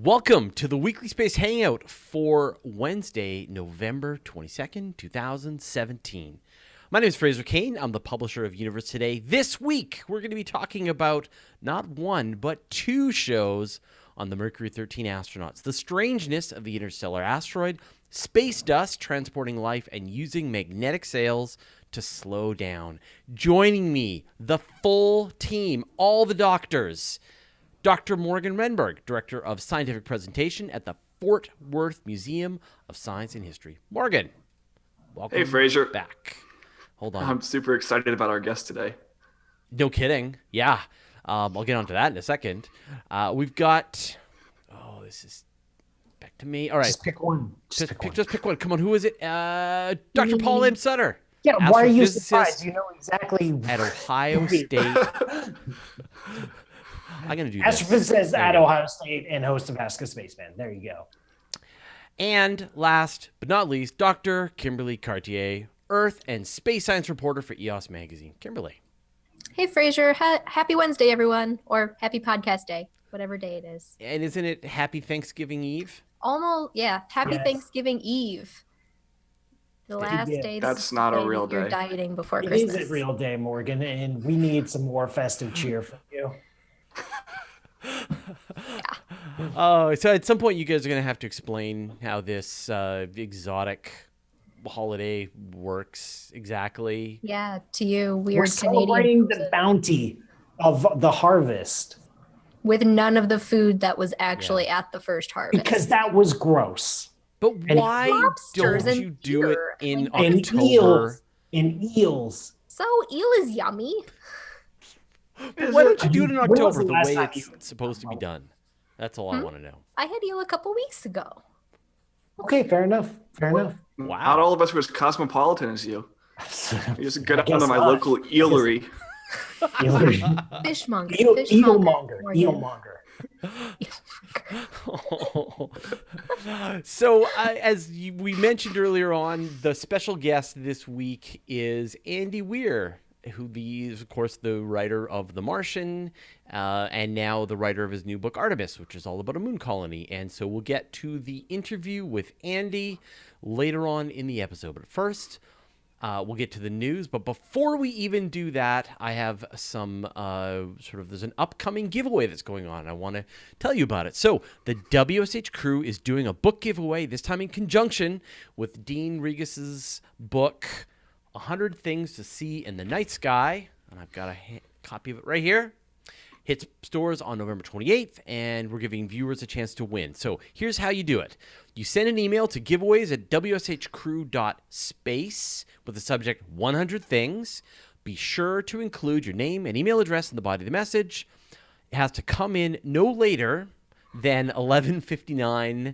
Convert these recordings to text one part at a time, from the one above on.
Welcome to the Weekly Space Hangout for Wednesday, November 22nd, 2017. My name is Fraser Kane. I'm the publisher of Universe Today. This week, we're going to be talking about not one, but two shows on the Mercury 13 astronauts. The strangeness of the interstellar asteroid, space dust transporting life, and using magnetic sails to slow down. Joining me, the full team, all the doctors. Dr. Morgan Renberg, Director of Scientific Presentation at the Fort Worth Museum of Science and History. Morgan, welcome. Hey, Fraser. Back. Hold on. I'm super excited about our guest today. No kidding. Yeah. I'll get onto that in a second. We've got... Oh, this is... Back to me. All right. Just pick one. Just pick one. Come on, who is it? Dr. Paul M. Sutter. Yeah, why are you surprised? You know exactly. At Ohio State. I'm going to do this. Astrophysicist at Ohio State and host of Ask a Spaceman. There you go. And last but not least, Dr. Kimberly Cartier, Earth and Space Science reporter for EOS Magazine. Kimberly. Hey, Fraser. Happy Wednesday, everyone. Or happy podcast day, whatever day it is. And isn't it Happy Thanksgiving Eve? Almost, yeah. Happy Thanksgiving Eve. The last day. That's not a real day. You're dieting before Christmas. It is a real day, Morgan, and we need some more festive cheer from you. Oh, so at some point you guys are going to have to explain how this exotic holiday works exactly. Yeah, to you, weird We're celebrating the bounty of the harvest. With none of the food that was actually at the first harvest. Because that was gross. But why don't you do it in October? And eels. So eel is yummy. But why don't you do it in October the way it's supposed to be done? That's all I want to know. I had eel a couple weeks ago. Okay, fair enough. Wow. Not all of us were as cosmopolitan as you. You just go down to my local eelery. Fishmonger. Eelmonger. So, as we mentioned earlier on, the special guest this week is Andy Weir, who is, of course, the writer of The Martian, and now the writer of his new book, Artemis, which is all about a moon colony. And so we'll get to the interview with Andy later on in the episode. But first, we'll get to the news. But before we even do that, I have some there's an upcoming giveaway that's going on. I want to tell you about it. So the WSH crew is doing a book giveaway, this time in conjunction with Dean Regis's book, 100 Things to See in the Night Sky, and I've got a copy of it right here. Hits stores on November 28th, and we're giving viewers a chance to win. So here's how you do it. You send an email to giveaways@wshcrew.space with the subject 100 Things. Be sure to include your name and email address in the body of the message. It has to come in no later than 11:59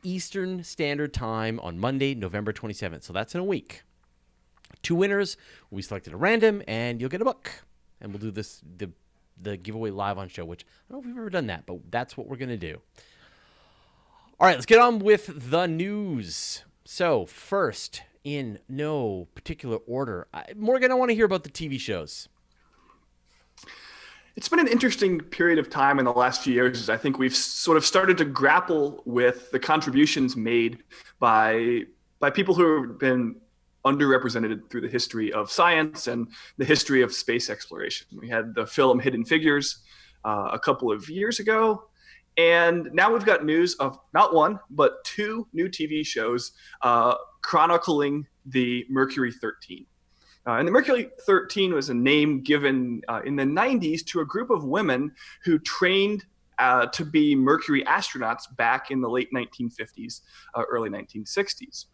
Eastern Standard Time on Monday, November 27th. So that's in a week. 2 winners will be selected at random, and you'll get a book. And we'll do this the giveaway live on show, which I don't know if we've ever done that, but that's what we're going to do. All right, let's get on with the news. So first, in no particular order, Morgan, I want to hear about the TV shows. It's been an interesting period of time in the last few years. As I think we've sort of started to grapple with the contributions made by people who have been underrepresented through the history of science and the history of space exploration. We had the film Hidden Figures a couple of years ago, and now we've got news of not one, but 2 new TV shows chronicling the Mercury 13. And the Mercury 13 was a name given in the 90s to a group of women who trained to be Mercury astronauts back in the late 1950s, early 1960s.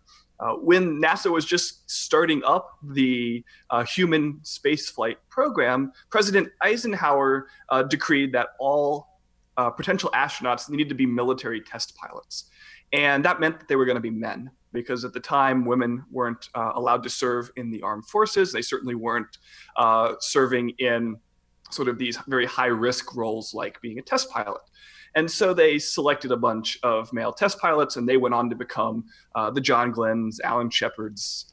When NASA was just starting up the human spaceflight program, President Eisenhower decreed that all potential astronauts needed to be military test pilots. And that meant that they were going to be men, because at the time, women weren't allowed to serve in the armed forces. They certainly weren't serving in sort of these very high-risk roles like being a test pilot. And so they selected a bunch of male test pilots, and they went on to become the John Glenns, Alan Shepards,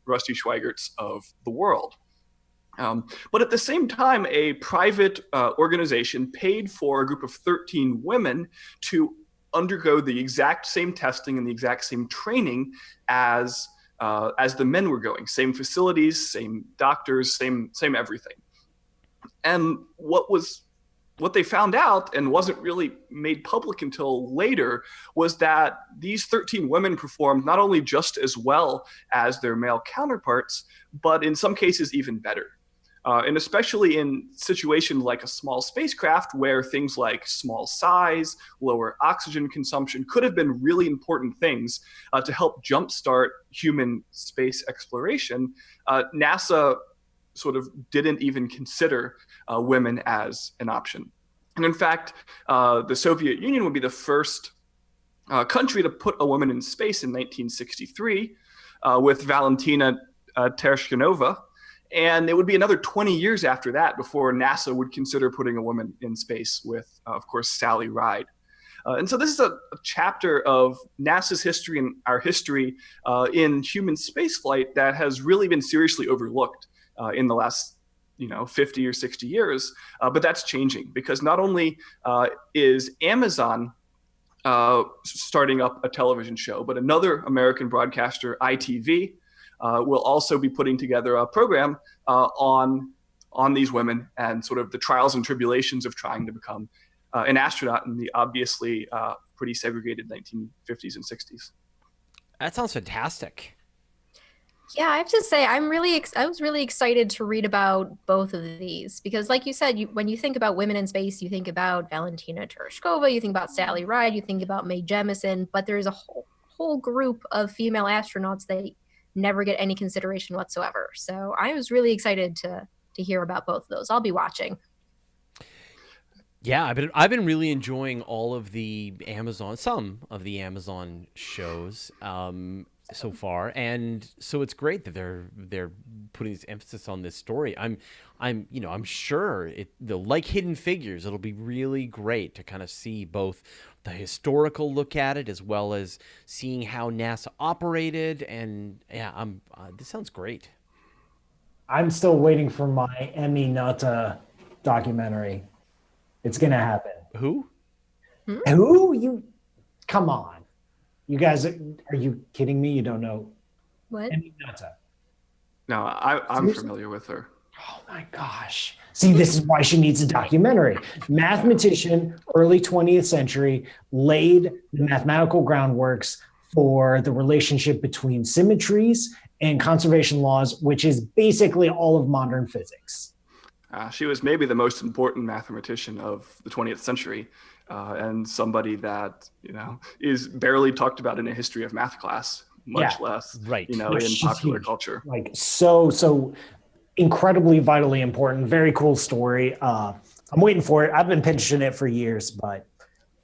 Rusty Schweigerts of the world. But at the same time, a private organization paid for a group of 13 women to undergo the exact same testing and the exact same training as the men were going. Same facilities, same doctors, same everything. And what they found out, and wasn't really made public until later, was that these 13 women performed not only just as well as their male counterparts, but in some cases even better. And especially in situations like a small spacecraft, where things like small size, lower oxygen consumption could have been really important things to help jumpstart human space exploration, NASA sort of didn't even consider women as an option. And in fact, the Soviet Union would be the first country to put a woman in space in 1963 with Valentina Tereshkova. And it would be another 20 years after that before NASA would consider putting a woman in space with, of course, Sally Ride. And so this is a chapter of NASA's history and our history in human spaceflight that has really been seriously overlooked in the last 50 or 60 years. But that's changing, because not only is Amazon starting up a television show, but another American broadcaster, ITV, will also be putting together a program on these women and sort of the trials and tribulations of trying to become an astronaut in the obviously pretty segregated 1950s and 60s. That sounds fantastic. Yeah, I have to say, I was really excited to read about both of these, because like you said, when you think about women in space, you think about Valentina Tereshkova, you think about Sally Ride, you think about Mae Jemison, but there's a whole group of female astronauts that never get any consideration whatsoever. So I was really excited to hear about both of those. I'll be watching. Yeah, I've been really enjoying all of some of the Amazon shows so far, and so it's great that they're putting this emphasis on this story. I'm sure like Hidden Figures, it'll be really great to kind of see both the historical look at it as well as seeing how NASA operated, and yeah, this sounds great. I'm still waiting for my Emmy Noether documentary. It's gonna happen. Who? Who? You? Come on. You guys, are you kidding me? You don't know What? Emmy Noether? No, I'm familiar with her. Oh my gosh. See, this is why she needs a documentary. Mathematician, early 20th century, laid the mathematical groundworks for the relationship between symmetries and conservation laws, which is basically all of modern physics. She was maybe the most important mathematician of the 20th century, and somebody that is barely talked about in a history of math class, much less in popular culture. Like so incredibly vitally important. Very cool story. I'm waiting for it. I've been pitching it for years, but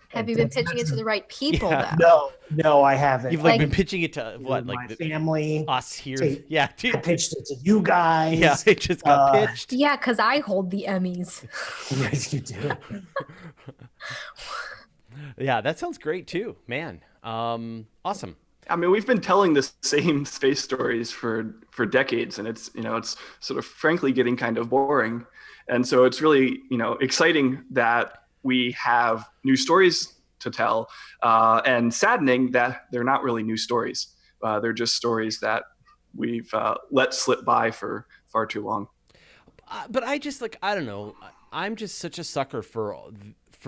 have you been pitching it to the right people though? No, I haven't. You've been pitching it to what, like my family, us here? I pitched it to you guys. Yeah, it just got pitched. Yeah, because I hold the Emmys. Yes, you do. Yeah, that sounds great too, man. Awesome. I mean, we've been telling the same space stories for decades, and it's sort of frankly getting kind of boring. And so it's really exciting that we have new stories to tell, and saddening that they're not really new stories. They're just stories that we've let slip by for far too long. But I just I don't know. I'm just such a sucker for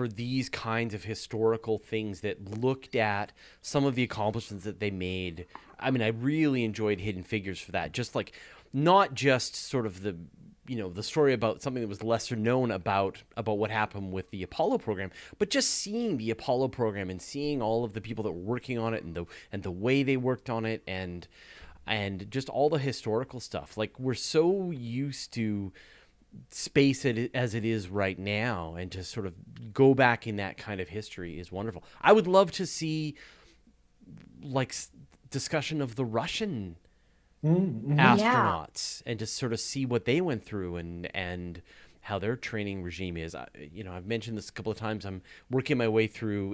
these kinds of historical things that looked at some of the accomplishments that they made. I mean, I really enjoyed Hidden Figures for that. Just not just sort of the story about something that was lesser known about what happened with the Apollo program, but just seeing the Apollo program and seeing all of the people that were working on it and the way they worked on it and just all the historical stuff. Like, we're so used to space as it is right now, and to sort of go back in that kind of history is wonderful. I would love to see discussion of the Russian astronauts and just sort of see what they went through and how their training regime is. I've mentioned this a couple of times. I'm working my way through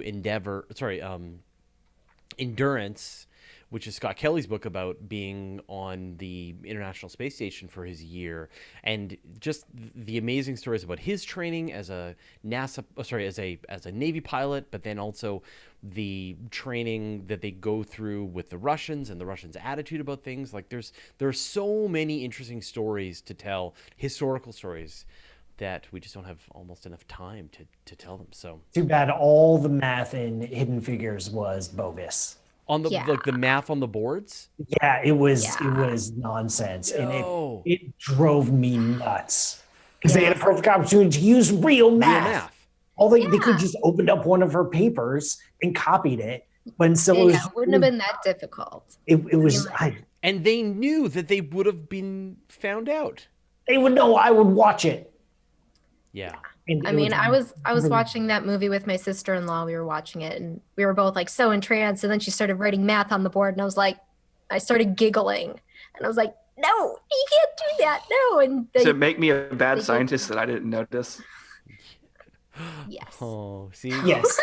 Endurance, which is Scott Kelly's book about being on the International Space Station for his year, and just the amazing stories about his training as a as a Navy pilot, but then also the training that they go through with the Russians and the Russians' attitude about things. Like there are so many interesting stories to tell, historical stories, that we just don't have almost enough time to tell them. So Too bad all the math in Hidden Figures was bogus. on the like the math on the boards. Yeah, it was nonsense, and No. it drove me nuts because they had a perfect opportunity to use real math. They could just opened up one of her papers and copied it, but instead it wouldn't have been that difficult. It was, and they knew that they would have been found out. They would know. I would watch it. Yeah. I mean, I was watching that movie with my sister-in-law. We were watching it, and we were both like so entranced. And then she started writing math on the board, and I started giggling, and I was like, "No, you can't do that, no!" And does it make me a bad scientist that I didn't notice? Yes. Oh, see. Yes.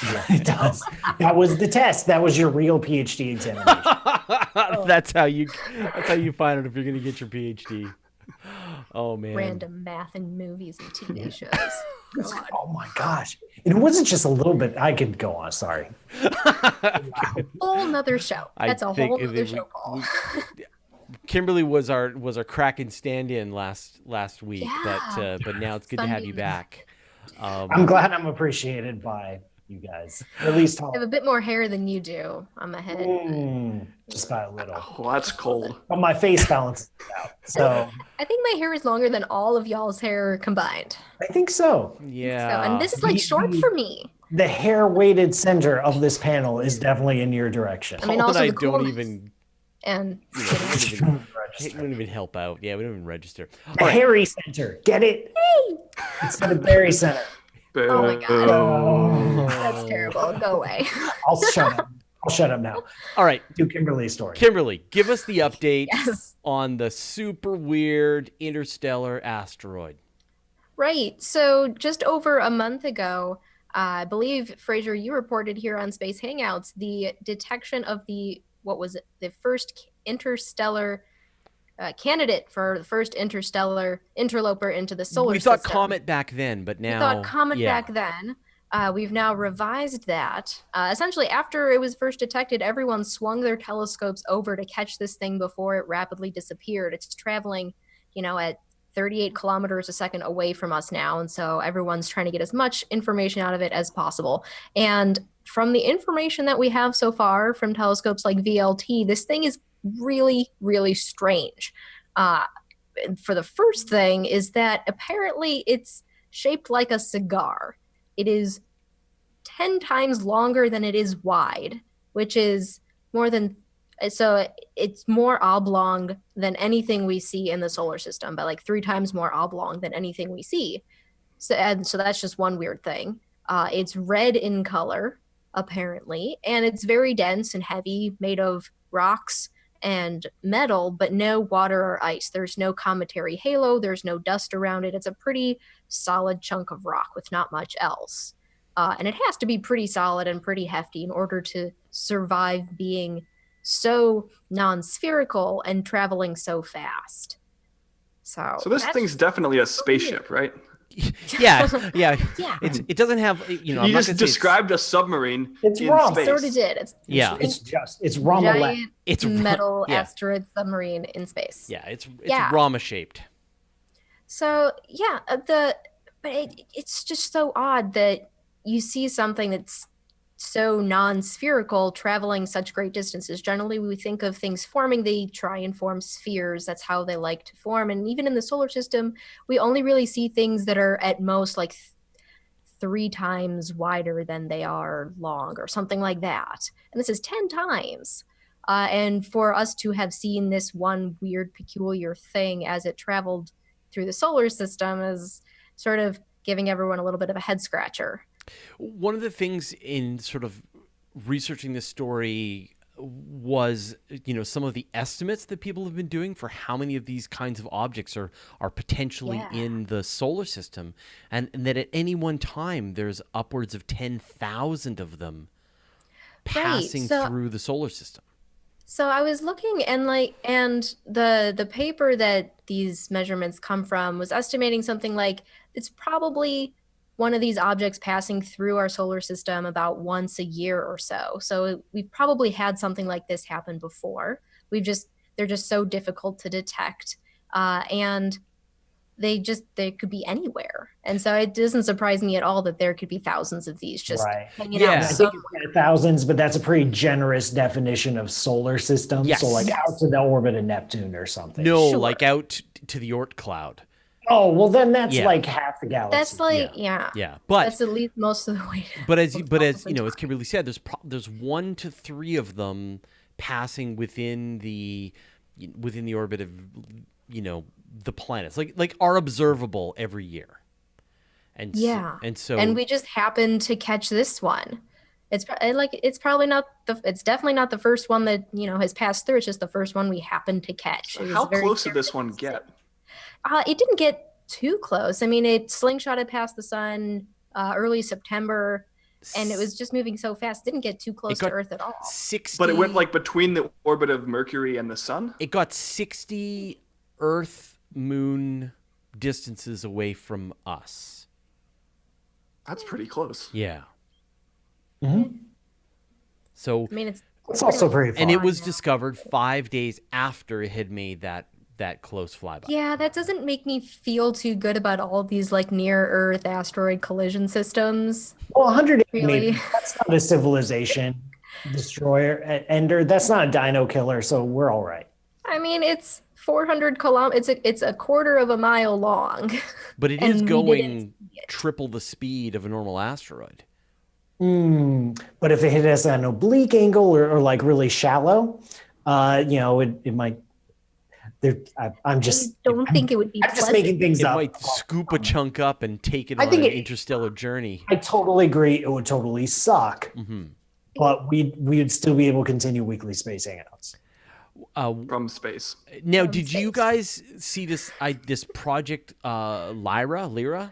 Yeah, it does. That was the test. That was your real PhD examination. That's how you find out if you're going to get your PhD. Oh man. Random math in movies and TV shows. Oh my gosh. And it wasn't just a little bit. I could go on. Sorry. Whole nother show. That's a whole nother show, Paul. Kimberly was our Kraken stand-in last week, Yeah. but now it's good to have you back. I'm glad I'm appreciated by you guys. Or at least I have a bit more hair than you do on my head. Just by a little. Well, that's cold. But my face balances it out. So I think my hair is longer than all of y'all's hair combined. I think so. Yeah. So, and this is like short for me. The hair-weighted center of this panel is definitely in your direction. I mean, Paul also and I the don't coolness. even. And We don't even help out. Yeah, we don't even register. The hairy center. Get it? Instead of berry center. Oh my god. Oh. That's terrible. Go away. I'll shut up. I'll shut up now. All right. Do Kimberly's story. Kimberly, give us the update Yes. on the super weird interstellar asteroid. Right. So just over a month ago, I believe, Fraser, you reported here on Space Hangouts the detection of the first interstellar candidate for the first interstellar interloper into the solar system. We thought comet back then, but now... We thought comet back then. We've now revised that. Essentially, after it was first detected, everyone swung their telescopes over to catch this thing before it rapidly disappeared. It's traveling, at 38 kilometers a second away from us now, and so everyone's trying to get as much information out of it as possible. And from the information that we have so far from telescopes like VLT, this thing is really, really strange. For the first thing is that apparently it's shaped like a cigar. It is 10 times longer than it is wide, which is so it's more oblong than anything we see in the solar system, but like 3 times more oblong than anything we see. So that's just one weird thing. It's red in color, apparently, and it's very dense and heavy, made of rocks and metal, but no water or ice. There's no cometary halo. There's no dust around it. It's a pretty solid chunk of rock with not much else. And it has to be pretty solid and pretty hefty in order to survive being so non-spherical and traveling so fast. So this thing's definitely a spaceship, right? Yeah. Yeah. It doesn't have, You just described a submarine in space. Sort of did. It's Rama. Giant it's metal asteroid submarine in space. Yeah, it's Rama shaped. So yeah, it's just so odd that you see something that's so non-spherical traveling such great distances. Generally, we think of things forming, they try and form spheres. That's how they like to form. And even in the solar system, we only really see things that are at most like 3 times wider than they are long or something like that. And this is 10 times. And for us to have seen this one weird, peculiar thing as it traveled through the solar system is sort of giving everyone a little bit of a head scratcher. One of the things in sort of researching this story was, some of the estimates that people have been doing for how many of these kinds of objects are potentially in the solar system, and that at any one time there's upwards of 10,000 of them passing through the solar system. So I was looking and the paper that these measurements come from was estimating something like it's probably one of these objects passing through our solar system about once a year or so. So we've probably had something like this happen before. They're just so difficult to detect. And they could be anywhere. And so it doesn't surprise me at all that there could be thousands of these just Right. hanging Yeah. out I think somewhere. it's thousands, but that's a pretty generous definition of solar system. Yes. So like Yes. out to the orbit of Neptune or something. No, Sure. like out to the Oort cloud. Oh, well then that's Yeah. like half the galaxy. That's like, yeah. Yeah, but That's at least most of the way. as you know, as Kimberly said, there's 1 to 3 of them passing within the orbit of the planets, like are observable every year. And Yeah. so And we just happened to catch this one. It's probably not it's definitely not the first one that, has passed through. It's just the first one we happened to catch. So It was how very close did this one serendipitous. get? It didn't get too close. I mean, it slingshotted past the sun early September, and it was just moving so fast. Didn't get too close to got Earth at all. 60. But it went like between the orbit of Mercury and the sun? It got 60 Earth moon distances away from us. That's pretty close. Yeah. Mhm. So I mean, It's also pretty far. and it was discovered 5 days after it had made that close flyby. yeah, that doesn't make me feel too good about all these like near Earth asteroid collision systems. Well, 180 Really? meters, that's not a civilization destroyer ender. That's not a dino killer, so we're all right. I mean, it's 400 kilometers. It's a quarter of a mile long. But it And is we going didn't see it. triple the speed of a normal asteroid. But if it hit us at an oblique angle or like really shallow, it might. I'm just. I don't think it would be I'm just pleasant. making things It up. might scoop a chunk up and take it I on think an it- interstellar journey. I totally agree. It would totally suck, Hmm. but we'd still be able to continue weekly space hangouts. From space. Now, From did you space. guys see this? This project Lyra?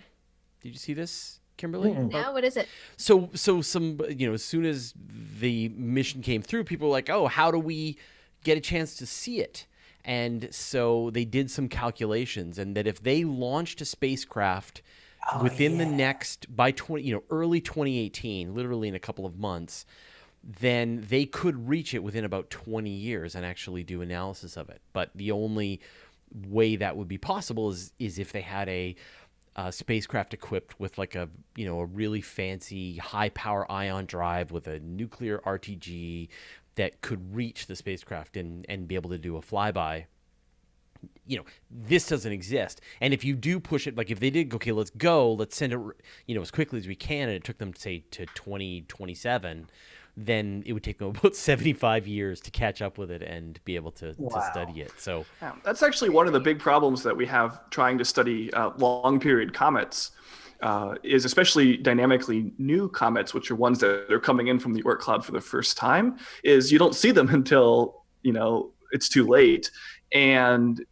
Did you see this, Kimberly? Mm-mm. Now, what is it? So some as soon as the mission came through, people were like, "Oh, how do we get a chance to see it?" And so they did some calculations, and that if they launched a spacecraft within the next early 2018, literally in a couple of months, then they could reach it within about 20 years and actually do analysis of it. But the only way that would be possible is if they had a spacecraft equipped with like a really fancy high power ion drive with a nuclear RTG that could reach the spacecraft and be able to do a flyby. This doesn't exist. And if you do push it, like if they did, okay, let's send it, as quickly as we can, and it took them, say, to 2027, then it would take them about 75 years to catch up with it and be able to study it. So Yeah, that's actually one of the big problems that we have trying to study long period comets, is especially dynamically new comets, which are ones that are coming in from the Oort cloud for the first time, is you don't see them until, it's too late. And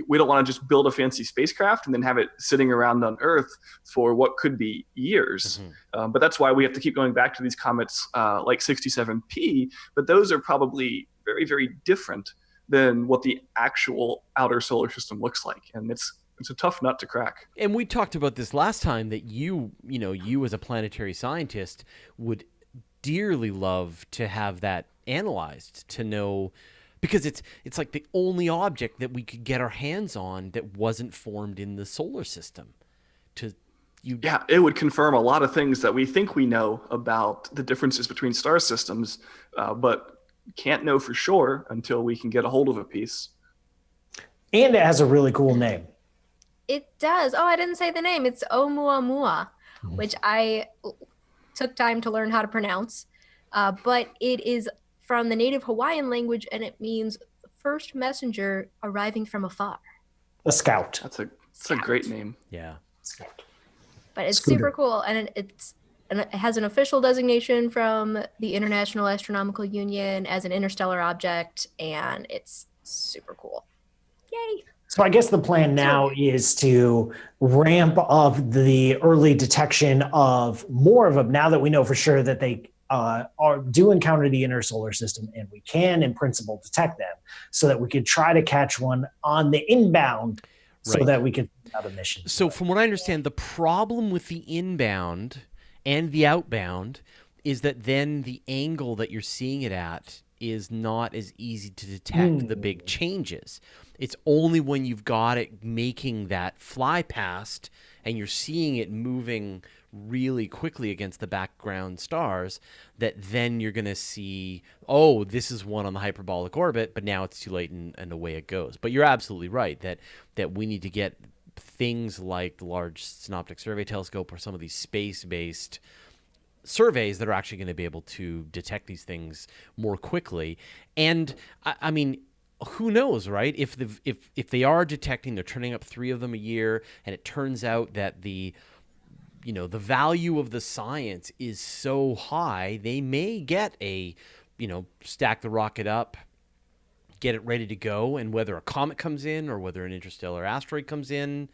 we don't want to just build a fancy spacecraft and then have it sitting around on Earth for what could be years. But that's why we have to keep going back to these comets like 67P. But those are probably very, very different than what the actual outer solar system looks like. And it's a tough nut to crack. And we talked about this last time, that you as a planetary scientist would dearly love to have that analyzed, to know, because it's like the only object that we could get our hands on that wasn't formed in the solar system. Yeah, it would confirm a lot of things that we think we know about the differences between star systems, but can't know for sure until we can get a hold of a piece. And it has a really cool name. It does. Oh, I didn't say the name. It's Oumuamua, which I took time to learn how to pronounce. But it is from the native Hawaiian language, and it means first messenger arriving from afar. A scout. That's a great name. Yeah. Scout. But it's Scooter. super cool, and it has an official designation from the International Astronomical Union as an interstellar object, and it's super cool. Yay! So I guess the plan now is to ramp up the early detection of more of them, now that we know for sure that they do encounter the inner solar system, and we can, in principle, detect them, so that we could try to catch one on the inbound, so Right. that we could send out a mission. So from what I understand, the problem with the inbound and the outbound is that then the angle that you're seeing it at is not as easy to detect the big changes. It's only when you've got it making that fly past and you're seeing it moving really quickly against the background stars that then you're going to see, oh, this is one on the hyperbolic orbit, but now it's too late and away it goes. But you're absolutely right that we need to get things like the Large Synoptic Survey Telescope or some of these space-based surveys that are actually going to be able to detect these things more quickly. And I mean, who knows, right? If they are detecting, they're turning up 3 of them a year, and it turns out that the value of the science is so high, they may get stack the rocket up, get it ready to go, and whether a comet comes in or whether an interstellar asteroid comes in,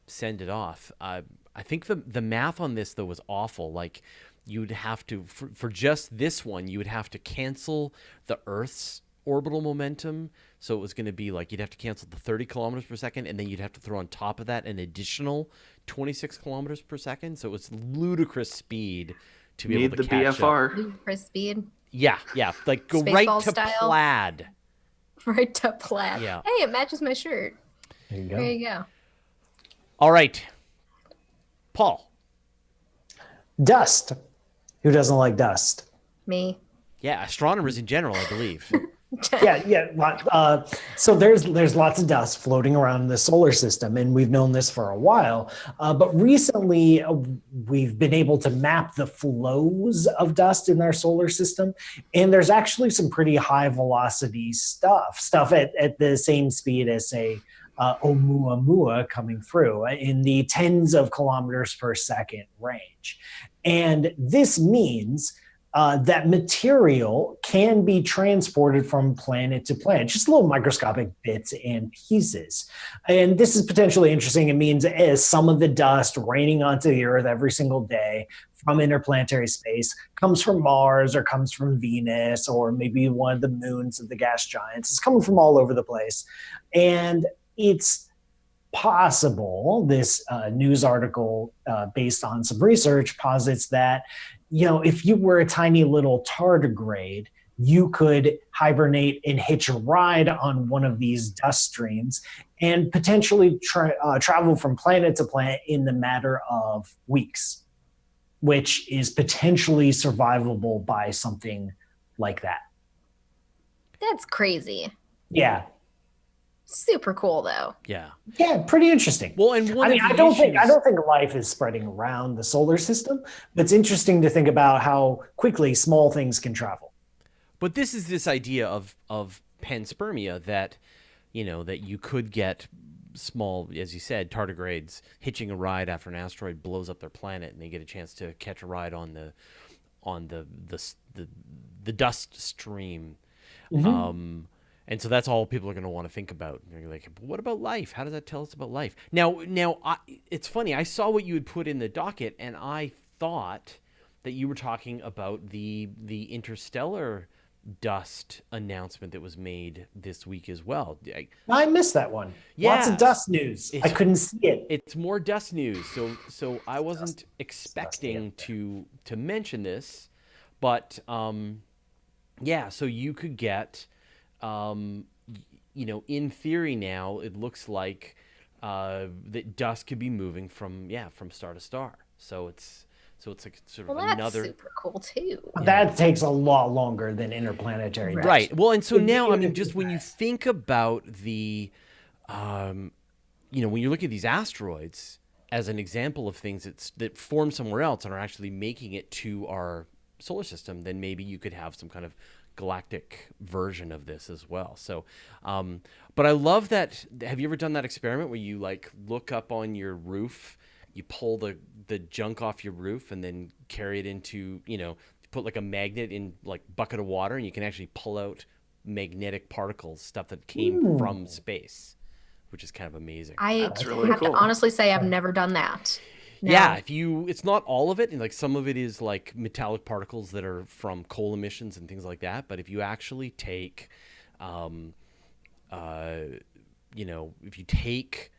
send it off. I think the math on this, though, was awful. Like, you'd have to, for just this one, you would have to cancel the Earth's orbital momentum. So it was going to be like you'd have to cancel the 30 kilometers per second, and then you'd have to throw on top of that an additional 26 kilometers per second. So it was ludicrous speed to be able to catch up. Ludicrous speed. Yeah. Like go right Spaceball to style. plaid. Right to plaid. Yeah. Hey, it matches my shirt. There you go. There you go. All right. Paul. Dust. Who doesn't like dust? Me. Yeah, astronomers in general, I believe. Yeah. So there's lots of dust floating around the solar system, and we've known this for a while. But recently, we've been able to map the flows of dust in our solar system, and there's actually some pretty high velocity stuff at the same speed as, say, Oumuamua coming through in the tens of kilometers per second range. And this means that material can be transported from planet to planet, just little microscopic bits and pieces. And this is potentially interesting. It means as some of the dust raining onto the Earth every single day from interplanetary space comes from Mars or comes from Venus or maybe one of the moons of the gas giants. It's coming from all over the place. And it's possible, this news article based on some research posits that, if you were a tiny little tardigrade, you could hibernate and hitch a ride on one of these dust streams and potentially travel from planet to planet in the matter of weeks, which is potentially survivable by something like that. That's crazy. Yeah. Super cool, though. Yeah, pretty interesting. Well, and I don't think life is spreading around the solar system, but it's interesting to think about how quickly small things can travel. But this is this idea of panspermia that you could get small, as you said, tardigrades hitching a ride after an asteroid blows up their planet, and they get a chance to catch a ride on the dust stream. Mm-hmm. And so that's all people are going to want to think about. They're like, what about life? How does that tell us about life? Now, it's funny. I saw what you had put in the docket, and I thought that you were talking about the interstellar dust announcement that was made this week as well. I missed that one. Yeah, lots of dust news. I couldn't see it. It's more dust news. So I wasn't expecting to mention this, but yeah. So you could get. In theory now, it looks like that dust could be moving from star to star. So it's like sort of that's another super cool too. That takes a lot longer than interplanetary. Right. Well, and so now, I mean, just when you think about the, when you look at these asteroids as an example of things that form somewhere else and are actually making it to our solar system, then maybe you could have some kind of galactic version of this as well. So but I love that. Have you ever done that experiment where you like look up on your roof, you pull the junk off your roof and then carry it into, put like a magnet in like bucket of water, and you can actually pull out magnetic particles, stuff that came from space, which is kind of amazing. I That's really have cool. to honestly say I've never done that. now? Yeah, it's not all of it, and like some of it is like metallic particles that are from coal emissions and things like that. But if you actually take, if you take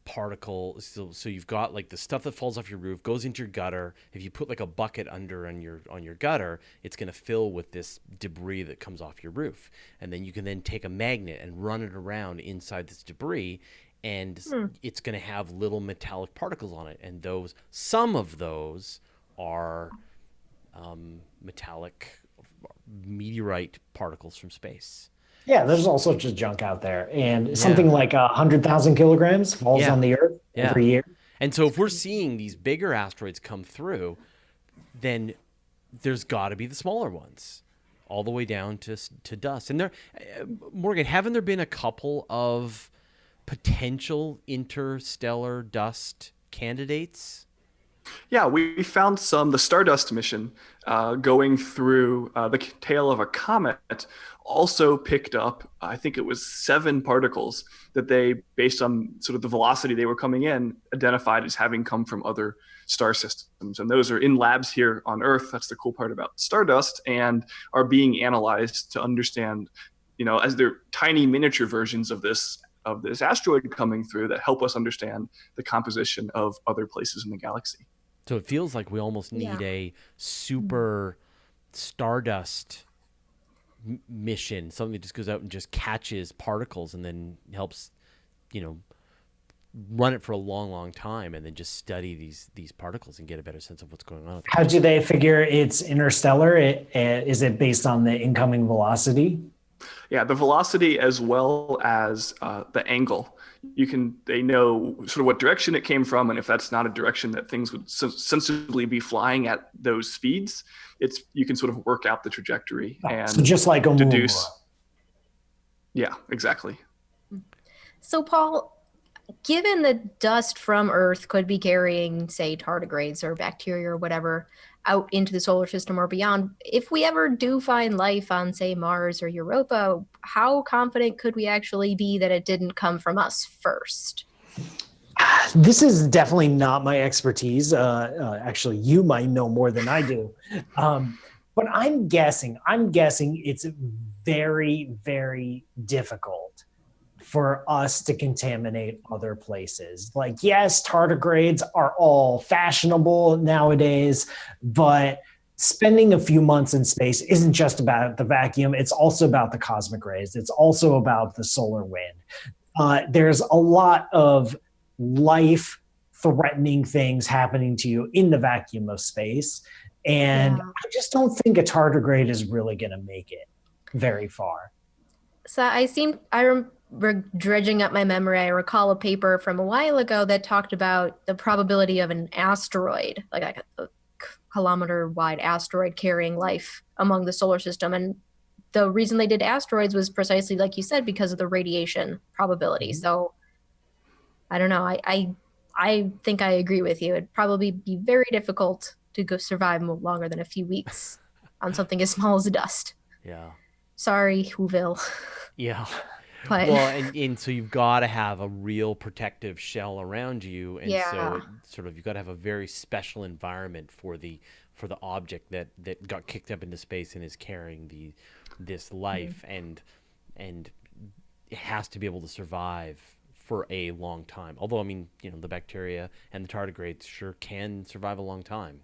particles, so you've got like the stuff that falls off your roof goes into your gutter. If you put like a bucket under on your gutter, it's going to fill with this debris that comes off your roof, and then you can then take a magnet and run it around inside this debris, and it's going to have little metallic particles on it, and some of those are metallic meteorite particles from space. Yeah, there's all sorts of junk out there, and something like 100,000 kilograms falls on the Earth every year. And so if we're seeing these bigger asteroids come through, then there's got to be the smaller ones, all the way down to dust. And Morgan, haven't there been a couple of potential interstellar dust candidates? Yeah, we found the Stardust mission going through the tail of a comet also picked up, I think it was 7 particles that they, based on sort of the velocity they were coming in, identified as having come from other star systems. And those are in labs here on Earth. That's the cool part about Stardust, and are being analyzed to understand, as they're tiny miniature versions of this asteroid coming through that help us understand the composition of other places in the galaxy. So it feels like we almost need a super Stardust mission, something that just goes out and just catches particles and then helps, run it for a long, long time, and then just study these particles and get a better sense of what's going on. How do they figure it's interstellar? Is it based on the incoming velocity? Yeah, the velocity as well as the angle. They know sort of what direction it came from, and if that's not a direction that things would sensibly be flying at those speeds, you can sort of work out the trajectory and so just like deduce. Yeah, exactly. So Paul, given that dust from Earth could be carrying, say, tardigrades or bacteria or whatever out into the solar system or beyond, if we ever do find life on, say, Mars or Europa, how confident could we actually be that it didn't come from us first? This is definitely not my expertise. Actually, you might know more than I do. But I'm guessing it's very, very difficult for us to contaminate other places. Like, yes, tardigrades are all fashionable nowadays, but spending a few months in space isn't just about the vacuum. It's also about the cosmic rays. It's also about the solar wind. There's a lot of life-threatening things happening to you in the vacuum of space. And I just don't think a tardigrade is really going to make it very far. So we're dredging up my memory. I recall a paper from a while ago that talked about the probability of an asteroid, like a kilometer-wide asteroid carrying life among the solar system. And the reason they did asteroids was precisely, like you said, because of the radiation probability. Mm-hmm. So I don't know. I think I agree with you. It'd probably be very difficult to go survive longer than a few weeks on something as small as dust. Yeah. Sorry, Whoville. Yeah. But well, and so you've got to have a real protective shell around you, and so you've got to have a very special environment for the object that got kicked up into space and is carrying this life, and it has to be able to survive for a long time. Although, I mean, the bacteria and the tardigrades sure can survive a long time.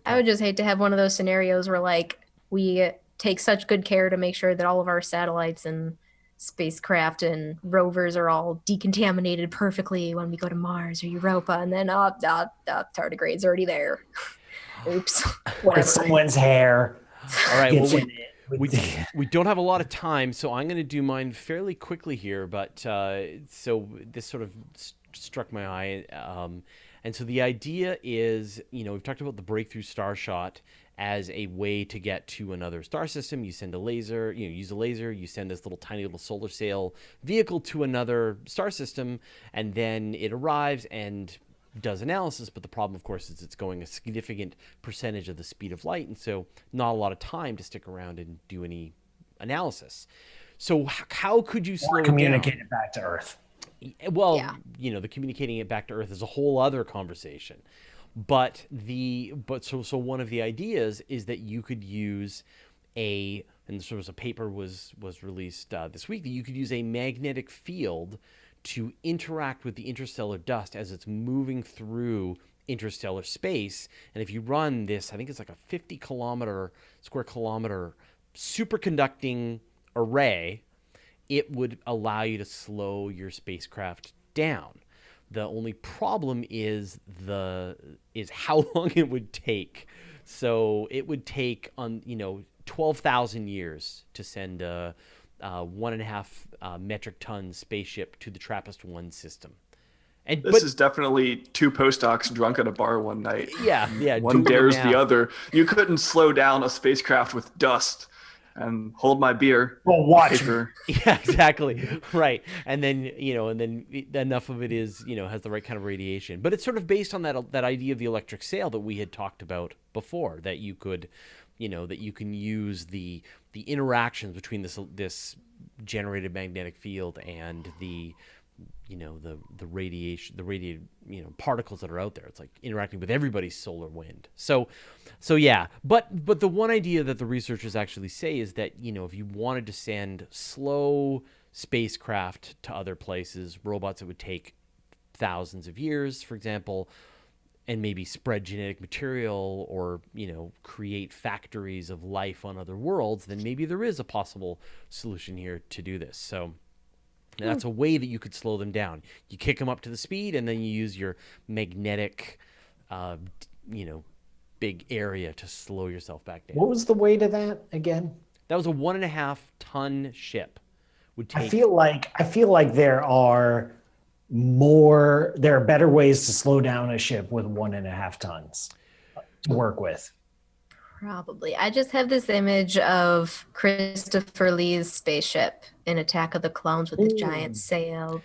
I would just hate to have one of those scenarios where, like, we take such good care to make sure that all of our satellites and spacecraft and rovers are all decontaminated perfectly when we go to Mars or Europa, and then tardigrade's already there. Oops. With someone's hair. All right. Well, we don't have a lot of time, so I'm going to do mine fairly quickly here. But so this sort of struck my eye, and so the idea is, we've talked about the breakthrough star shot as a way to get to another star system. You send a laser, use a laser, you send this tiny little solar sail vehicle to another star system, and then it arrives and does analysis. But the problem, of course, is it's going a significant percentage of the speed of light, and so not a lot of time to stick around and do any analysis. So how could you slow it down? Communicate it back to Earth. Well, Yeah. the communicating it back to Earth is a whole other conversation. But so one of the ideas is that you could use and there was a paper was released this week, that you could use a magnetic field to interact with the interstellar dust as it's moving through interstellar space. And if you run this, I think it's like a 50 square kilometer superconducting array, it would allow you to slow your spacecraft down. The only problem is how long it would take. So it would take 12,000 years to send a 1.5 metric ton spaceship to the TRAPPIST-1 system. This is definitely two postdocs drunk at a bar one night. Yeah. One dares the other. You couldn't slow down a spacecraft with dust. And hold my beer. Well, watch me. Yeah, exactly. Right. And then, enough of it is, has the right kind of radiation. But it's sort of based on that idea of the electric sail that we had talked about before, that you could, that you can use the interactions between this generated magnetic field and the radiation, the radiated, particles that are out there. It's like interacting with everybody's solar wind. So yeah. But the one idea that the researchers actually say is that, if you wanted to send slow spacecraft to other places, robots that would take thousands of years, for example, and maybe spread genetic material or, create factories of life on other worlds, then maybe there is a possible solution here to do this. So that's a way that you could slow them down. You kick them up to the speed, and then you use your magnetic, big area to slow yourself back down. What was the weight of that again? That was a 1.5 ton ship. Would take. I feel like there are better ways to slow down a ship with 1.5 tons to work with. Probably. I just have this image of Christopher Lee's spaceship in Attack of the Clones with the giant sail.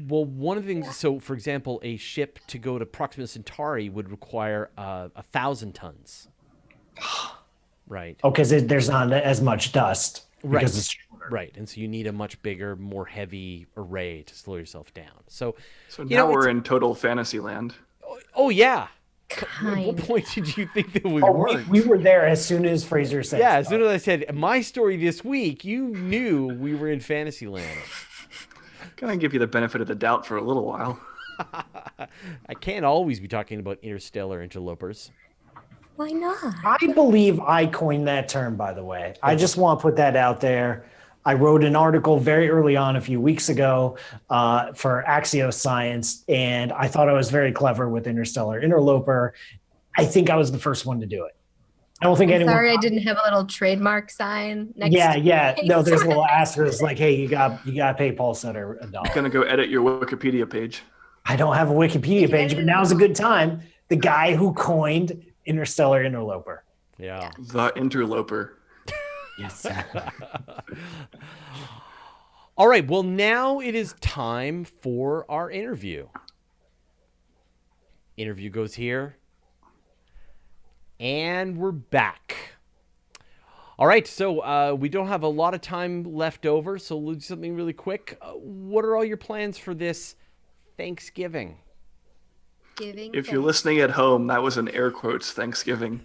Well, one of the things, so for example, a ship to go to Proxima Centauri would require 1,000 tons. Right. Oh, because there's not as much dust. Right. Because it's shorter. Right. And so you need a much bigger, more heavy array to slow yourself down. So now we're in total fantasy land. Oh, yeah. Kind. At what point did you think that we Oh, weren't? we were there as soon as Fraser said. Yeah, as soon as I said my story this week, you knew we were in fantasy land. Gonna give you the benefit of the doubt for a little while. I can't always be talking about interstellar interlopers. Why not? I believe I coined that term, by the way. I just want to put that out there. I wrote an article very early on a few weeks ago for Axios Science, and I thought I was very clever with interstellar interloper. I think I was the first one to do it. I don't think anyone. Sorry, I didn't have a little trademark sign next. Yeah. to No, there's a little asterisk like, "Hey, you got to pay Paul Sutter $1." Gonna go edit your Wikipedia page. I don't have a Wikipedia page, but now's a good time. The guy who coined interstellar interloper. Yeah. The interloper. Yes. All right. Well, now it is time for our interview. Interview goes here. And we're back. All right. So we don't have a lot of time left over, so we'll do something really quick. What are all your plans for this Thanksgiving? If you're listening at home, that was in air quotes Thanksgiving.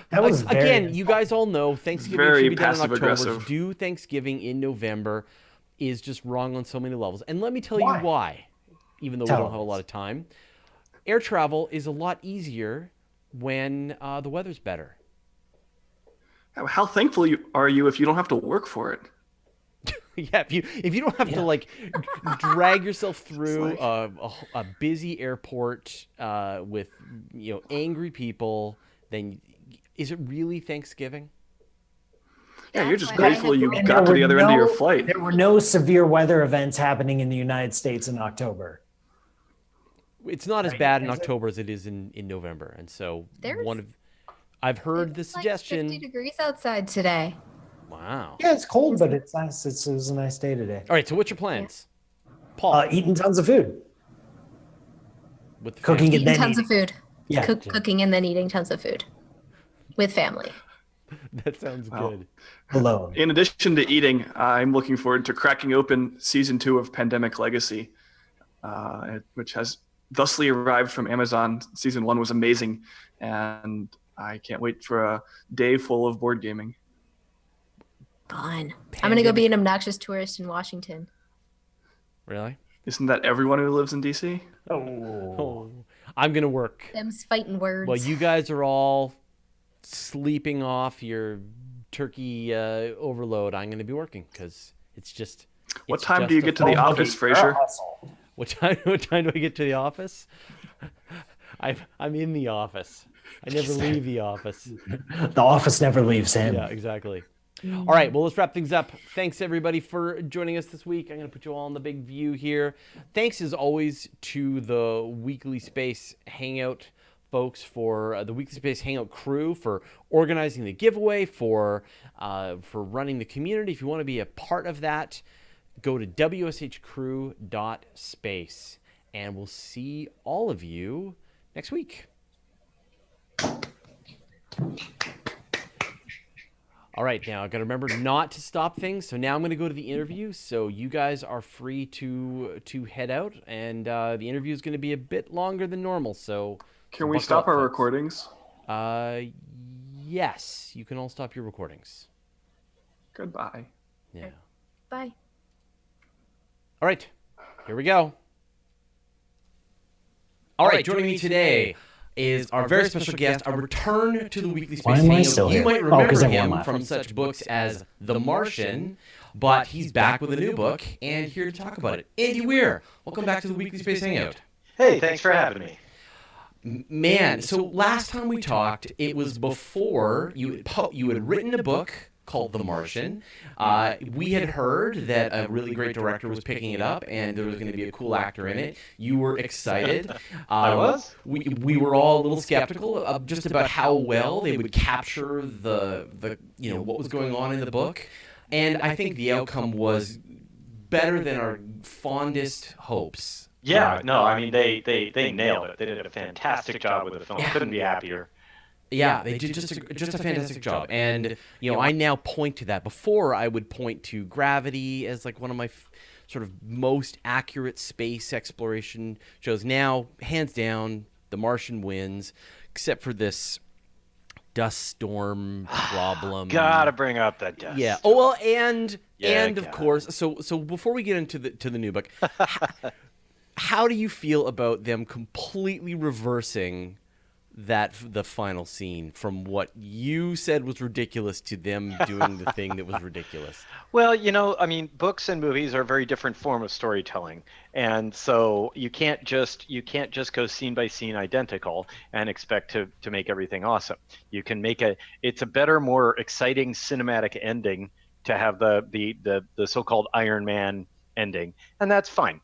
That was again, you guys all know Thanksgiving very should be done in October. passive-aggressive. Do Thanksgiving in November is just wrong on so many levels. And let me tell you Why? why, even though we don't have a lot of time. Air travel is a lot easier when the weather's better. How thankful are you if you don't have to work for it? Yeah, if you don't have to like drag yourself through a busy airport with angry people, then is it really Thanksgiving? Yeah, you're just That's why grateful you And got to there the were other end of your flight. There were no severe weather events happening in the United States in October. It's not as bad in October as it is in November, and so I've heard the It's like suggestion. 50 degrees outside today. Wow. Yeah, it's cold, but it's nice. It was a nice day today. All right. So what's your plans, Paul? Eating tons of food. With the Cooking family? and Eating then tons of food. Yeah. Cooking and then eating tons of food with family. That sounds good. Alone. In addition to eating, I'm looking forward to cracking open season 2 of Pandemic Legacy, which has thusly arrived from Amazon. Season 1 was amazing, and I can't wait for a day full of board gaming. Fun. I'm going to go be an obnoxious tourist in Washington. Really? Isn't that everyone who lives in DC? Oh, I'm gonna work. Them's fighting words. Well, you guys are all sleeping off your turkey overload. I'm gonna be working because it's just. What time do you get to the office, Fraser? What time? What time do I get to the office? I'm in the office. I never leave the office. The office never leaves him. Yeah, exactly. All right, well, let's wrap things up. Thanks, everybody, for joining us this week. I'm going to put you all on the big view here. Thanks, as always, to the Weekly Space Hangout folks, for the Weekly Space Hangout crew, for organizing the giveaway, for running the community. If you want to be a part of that, go to wshcrew.space, and we'll see all of you next week. All right, now I've got to remember not to stop things. So now I'm going to go to the interview. So you guys are free to head out, and the interview is going to be a bit longer than normal. So can we stop our recordings? Yes, you can all stop your recordings. Goodbye. Yeah. Bye. All right, here we go. All right, joining me today is our very special guest, a return to the Weekly Space Hangout. You might remember him from such books as The Martian, but he's back with a new book and here to talk about it. Andy Weir, welcome back to the Weekly Space Hangout. Hey, thanks for having me. Man, so last time we talked, it was before you had written a book called The Martian. We had heard that a really great director was picking it up and there was going to be a cool actor in it. You were excited. I was. We were all a little skeptical of just about how well they would capture the what was going on in the book. And I think the outcome was better than our fondest hopes. Yeah, no, I mean they nailed it. They did a fantastic job with the film. Couldn't be happier. Yeah, they did just a fantastic job. And, I now point to that. Before, I would point to Gravity as like one of my sort of most accurate space exploration shows. Now, hands down, The Martian wins, except for this dust storm problem. Gotta bring up that dust. Yeah. Oh, well, and of course, so before we get into the new book, how do you feel about them completely reversing the final scene from what you said was ridiculous to them doing the thing that was ridiculous? Well, I mean, books and movies are a very different form of storytelling, and so you can't just go scene by scene identical and expect to make everything awesome. You can make it's a better, more exciting cinematic ending to have the so-called Iron Man ending, and that's fine.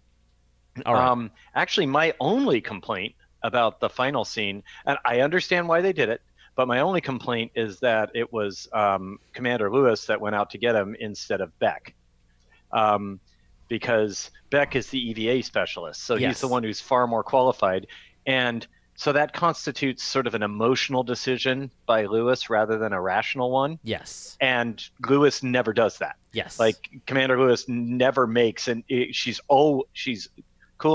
All right. Actually, my only complaint about the final scene, and I understand why they did it, but my only complaint is that it was Commander Lewis that went out to get him instead of Beck, because Beck is the EVA specialist, so he's the one who's far more qualified, and so that constitutes sort of an emotional decision by Lewis rather than a rational one. Yes. And Lewis never does that. Yes. Like Commander Lewis never makes, and she's cool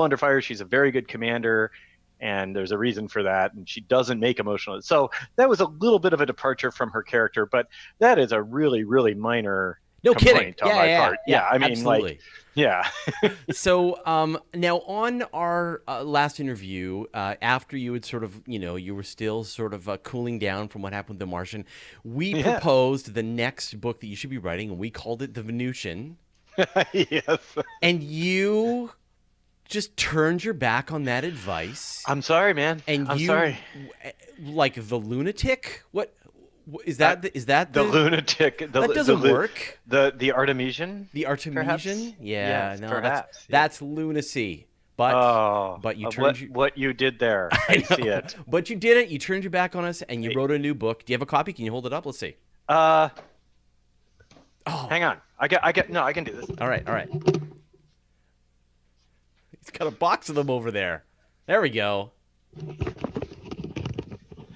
under fire. She's a very good commander, and there's a reason for that, and she doesn't make emotional. So that was a little bit of a departure from her character, but that is a really, really minor complaint on my part. Yeah, I mean, absolutely. Yeah. So now on our last interview, after you had sort of, you were still sort of cooling down from what happened with The Martian, we proposed the next book that you should be writing, and we called it The Venusian. Yes. And you just turned your back on that advice. I'm sorry, man. And I'm sorry. Like the lunatic? What is that? The lunatic? That doesn't work. The Artemisian? The Artemisian? Perhaps? Yeah, yes, no, perhaps. that's lunacy. But you turned what you did there. I see it. But you did it. You turned your back on us, and you wrote a new book. Do you have a copy? Can you hold it up? Let's see. Hang on. I can do this. All right. He's got a box of them over there. There we go.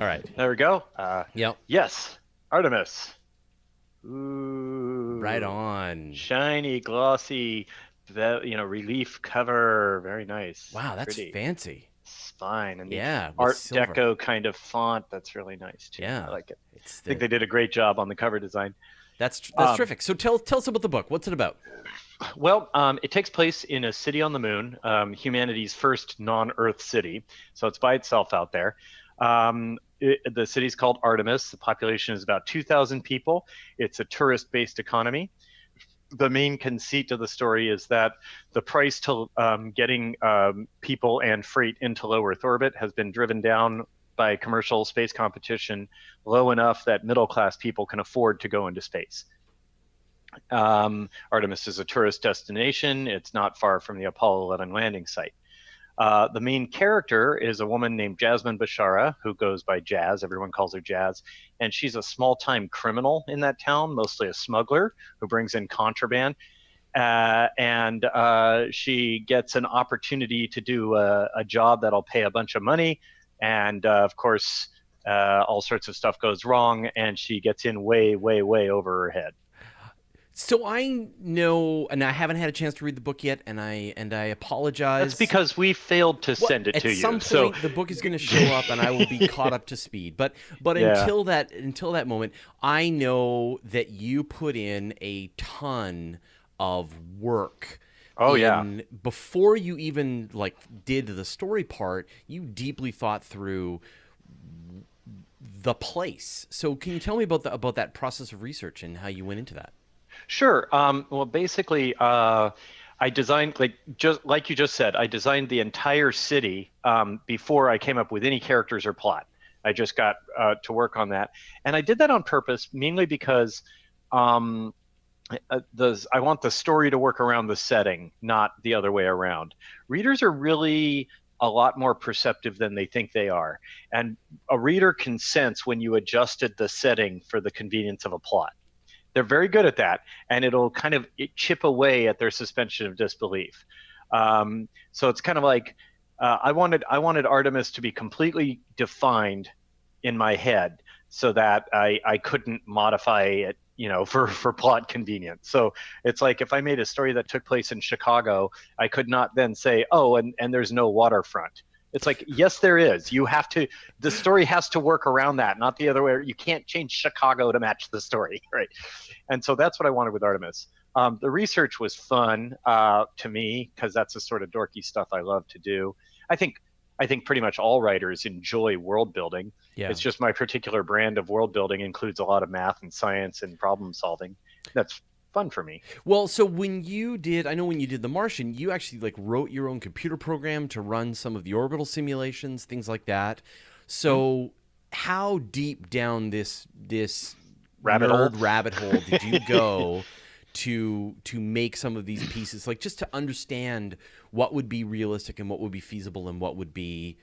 All right. There we go. Yep. Yes. Artemis. Ooh. Right on. Shiny, glossy, relief cover. Very nice. Wow, that's pretty. Fancy. Spine and Yeah, the with Art silver. Deco kind of font. That's really nice too. Yeah, I like it. it's I think they did a great job on the cover design. That's terrific. So tell us about the book. What's it about? Well, it takes place in a city on the moon, humanity's first non-Earth city. So it's by itself out there. The city's called Artemis. The population is about 2,000 people. It's a tourist-based economy. The main conceit of the story is that the price to getting people and freight into low Earth orbit has been driven down by commercial space competition low enough that middle-class people can afford to go into space. Artemis is a tourist destination. It's not far from the Apollo 11 landing site. The main character is a woman named Jasmine Bashara, who goes by Jazz. Everyone calls her Jazz. And she's a small-time criminal in that town, mostly a smuggler who brings in contraband. And she gets an opportunity to do a job that'll pay a bunch of money. And of course, all sorts of stuff goes wrong, and she gets in way, way, way over her head. So I know, and I haven't had a chance to read the book yet, and I apologize. That's because we failed to send it to you. At some point, the book is going to show up, and I will be caught up to speed. But Yeah. until that moment, I know that you put in a ton of work. Oh, yeah. Before you even did the story part, you deeply thought through the place. So can you tell me about that process of research and how you went into that? Sure. Well, basically, I designed, just like you just said, I designed the entire city before I came up with any characters or plot. I just got to work on that. And I did that on purpose, mainly because I want the story to work around the setting, not the other way around. Readers are really a lot more perceptive than they think they are. And a reader can sense when you adjusted the setting for the convenience of a plot. They're very good at that, and it'll kind of chip away at their suspension of disbelief. So it's kind of like I wanted Artemis to be completely defined in my head, so that I couldn't modify it, for plot convenience. So it's like if I made a story that took place in Chicago, I could not then say, oh, and there's no waterfront. It's like, yes, there is. The story has to work around that, not the other way. You can't change Chicago to match the story, right? And so that's what I wanted with Artemis. The research was fun to me because that's the sort of dorky stuff I love to do. I think pretty much all writers enjoy world building. Yeah. It's just my particular brand of world building includes a lot of math and science and problem solving. That's fun for me. Well, so when you did The Martian, you actually wrote your own computer program to run some of the orbital simulations, things like that. So how deep down this Rabbit hole did you go to make some of these pieces, just to understand what would be realistic and what would be feasible and what would be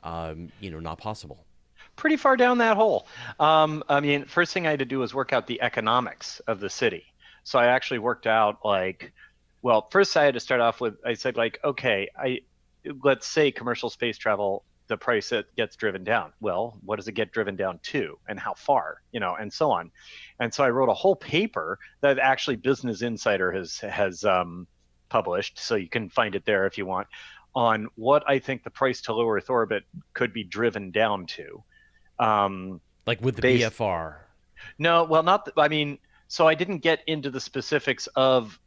not possible? Pretty far down that hole. First thing I had to do was work out the economics of the city. So I actually worked out first I had to start off with, I said okay, let's say commercial space travel, the price that gets driven down. Well, what does it get driven down to and how far, and so on. And so I wrote a whole paper that actually Business Insider has published. So you can find it there if you want, on what I think the price to low Earth orbit could be driven down to. With the BFR? No, well, so I didn't get into the specifics of,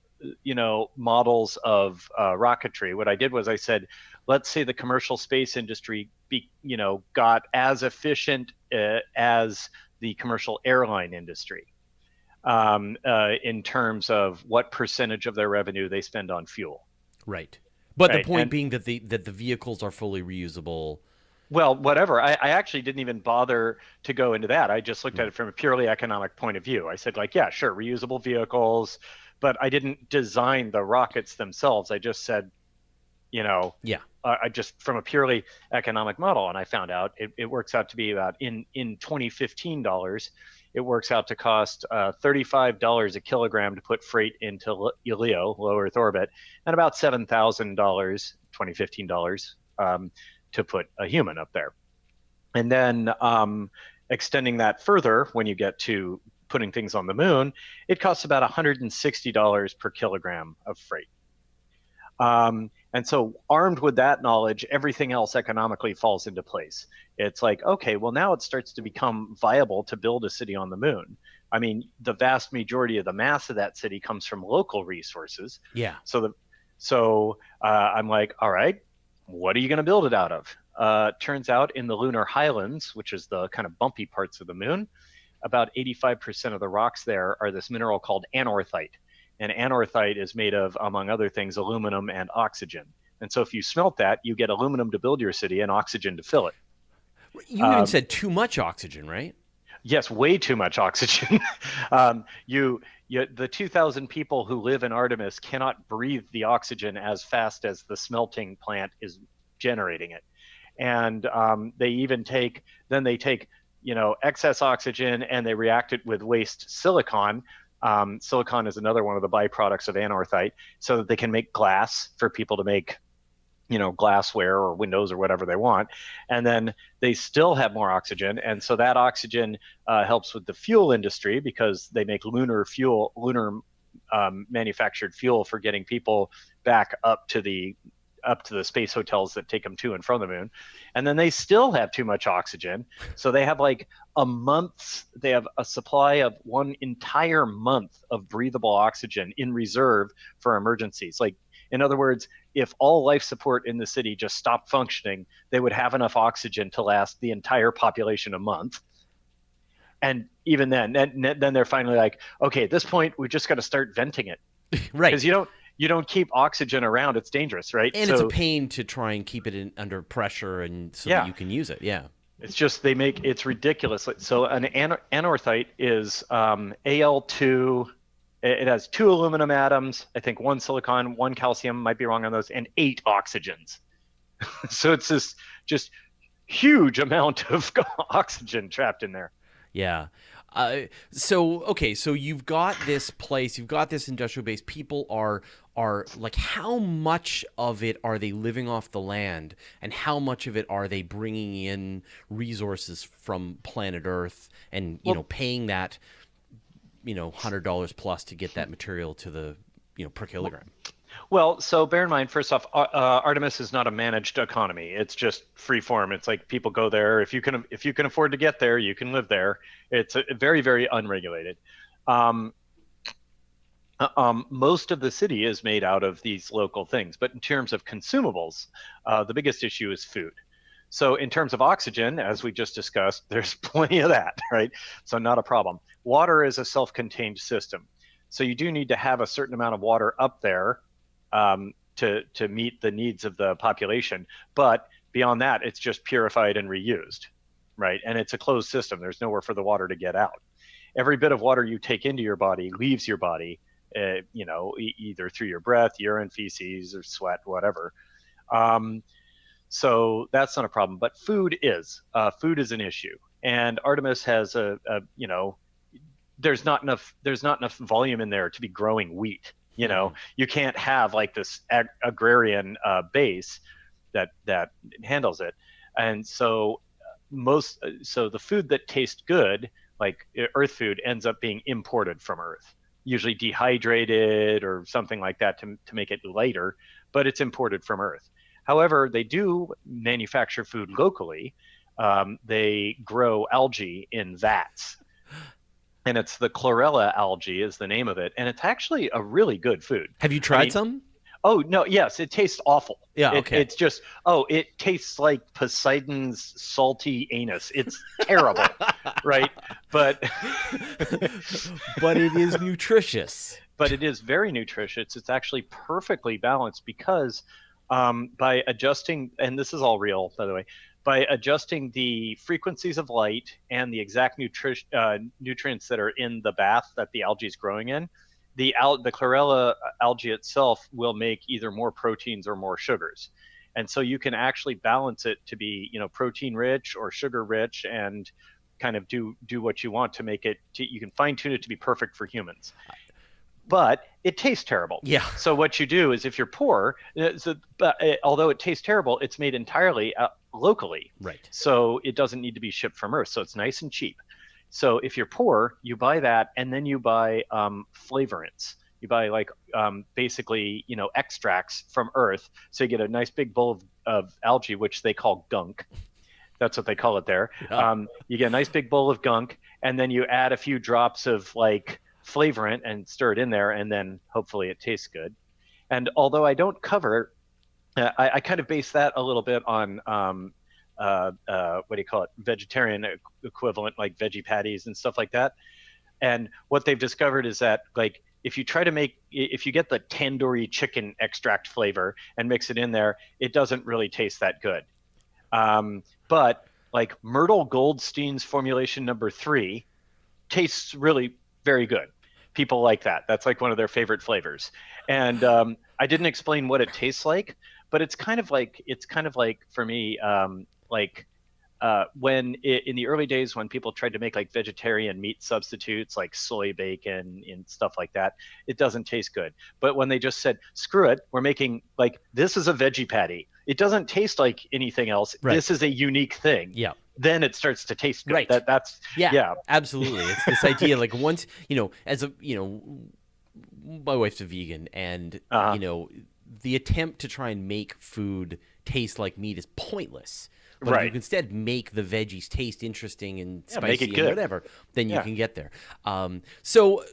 models of rocketry. What I did was I said, let's say the commercial space industry, got as efficient as the commercial airline industry in terms of what percentage of their revenue they spend on fuel. Right. But the point being that the vehicles are fully reusable. Well, whatever. I actually didn't even bother to go into that. I just looked at it from a purely economic point of view. I said, yeah, sure, reusable vehicles, but I didn't design the rockets themselves. I just said, I just from a purely economic model, and I found out it works out to be about in 2015 dollars, it works out to cost $35 a kilogram to put freight into LEO, low Earth orbit, and about $7,000, 2015 dollars, to put a human up there. And then extending that further, when you get to putting things on the moon, it costs about $160 per kilogram of freight. And so armed with that knowledge, everything else economically falls into place. It's like, okay, well, now it starts to become viable to build a city on the moon. I mean, the vast majority of the mass of that city comes from local resources. Yeah. So I'm like, all right, what are you going to build it out of? Turns out in the lunar highlands, which is the kind of bumpy parts of the moon, about 85% of the rocks there are this mineral called anorthite. And anorthite is made of, among other things, aluminum and oxygen. And so if you smelt that, you get aluminum to build your city and oxygen to fill it. You even said too much oxygen, right? Yes, way too much oxygen. The 2,000 people who live in Artemis cannot breathe the oxygen as fast as the smelting plant is generating it. And they take excess oxygen and they react it with waste silicon. Silicon is another one of the byproducts of anorthite, so that they can make glass for people to make, glassware or windows or whatever they want. And then they still have more oxygen. And so that oxygen helps with the fuel industry, because they make lunar manufactured fuel for getting people back up to the space hotels that take them to and from the moon. And then they still have too much oxygen. So they have like they have a supply of one entire month of breathable oxygen in reserve for emergencies. Like, in other words, if all life support in the city just stopped functioning, they would have enough oxygen to last the entire population a month. And even then they're finally like, okay, at this point, we just got to start venting it. Right. Because you don't keep oxygen around, it's dangerous, right? And it's a pain to try and keep it under pressure and so that you can use it. Yeah. It's just it's ridiculous. So an anorthite is Al2. It has 2 aluminum atoms, I think 1 silicon, 1 calcium, might be wrong on those, and 8 oxygens. So it's this just huge amount of oxygen trapped in there. Yeah. So you've got this place, you've got this industrial base. People are like, how much of it are they living off the land, and how much of it are they bringing in resources from planet Earth and paying that $100 plus to get that material to the per kilogram? Well, so bear in mind, first off, Artemis is not a managed economy. It's just free form. It's like people go there. If you can afford to get there, you can live there. It's very, very unregulated. Most of the city is made out of these local things. But in terms of consumables, the biggest issue is food. So in terms of oxygen, as we just discussed, there's plenty of that, right? So not a problem. Water is a self-contained system. So you do need to have a certain amount of water up there to meet the needs of the population. But beyond that, it's just purified and reused, right? And it's a closed system. There's nowhere for the water to get out. Every bit of water you take into your body leaves your body, either through your breath, urine, feces, or sweat, whatever. So that's not a problem. But food is an issue. And Artemis has there's not enough volume in there to be growing wheat. You can't have like this agrarian base that handles it. And so the food that tastes good, like Earth food, ends up being imported from Earth, usually dehydrated or something like that to make it lighter, but it's imported from Earth. However, they do manufacture food locally. They grow algae in vats. And it's the chlorella algae is the name of it. And it's actually a really good food. Have you tried some? Oh, no. Yes. It tastes awful. Yeah. Okay. It's just, it tastes like Poseidon's salty anus. It's terrible. Right. But it is nutritious. But it is very nutritious. It's actually perfectly balanced because by adjusting, and this is all real, by the way, by adjusting the frequencies of light and the exact nutrients that are in the bath that the algae is growing in, the chlorella algae itself will make either more proteins or more sugars. And so you can actually balance it to be, protein rich or sugar rich, and kind of do what you want to make it, you can fine tune it to be perfect for humans. But it tastes terrible. Yeah. So what you do is, if you're poor, although it tastes terrible, it's made entirely locally. Right. So it doesn't need to be shipped from Earth. So it's nice and cheap. So if you're poor, you buy that, and then you buy flavorants. You buy like basically, extracts from Earth. So you get a nice big bowl of algae, which they call gunk. That's what they call it there. Yeah. You get a nice big bowl of gunk, and then you add a few drops of like flavorant and stir it in there, and then hopefully it tastes good. And although I don't cover, I kind of base that a little bit on what do you call it, vegetarian equivalent, like veggie patties and stuff like that. And what they've discovered is that like if you get the tandoori chicken extract flavor and mix it in there, it doesn't really taste that good. But like Myrtle Goldstein's formulation number 3 tastes really very good. People like that. That's like one of their favorite flavors. And I didn't explain what it tastes like, but it's kind of like for me, in the early days when people tried to make like vegetarian meat substitutes like soy bacon and stuff like that, it doesn't taste good. But when they just said, screw it, we're making like, this is a veggie patty. It doesn't taste like anything else. Right. This is a unique thing. Yeah. Then it starts to taste good. Right. That's yeah, absolutely. It's this idea like once, my wife's a vegan, and the attempt to try and make food taste like meat is pointless. But if you can instead make the veggies taste interesting and spicy and whatever, then you can get there. So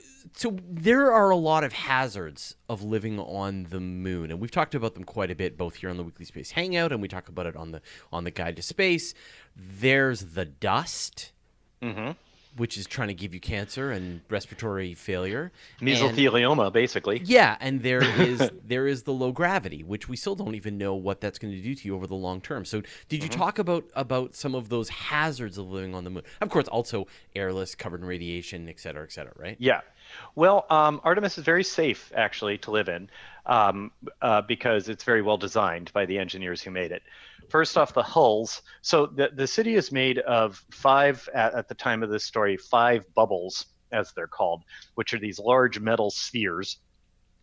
there are a lot of hazards of living on the moon, and we've talked about them quite a bit, both here on the Weekly Space Hangout, and we talk about it on the Guide to Space. There's the dust, which is trying to give you cancer and respiratory failure. Mesothelioma, basically. Yeah, and there is the low gravity, which we still don't even know what that's going to do to you over the long term. So did you talk about some of those hazards of living on the moon? Of course, also airless, covered in radiation, et cetera, right? Yeah. Well, Artemis is very safe, actually, to live in because it's very well designed by the engineers who made it. First off, the hulls. So the city is made of 5, at the time of this story, 5 bubbles, as they're called, which are these large metal spheres,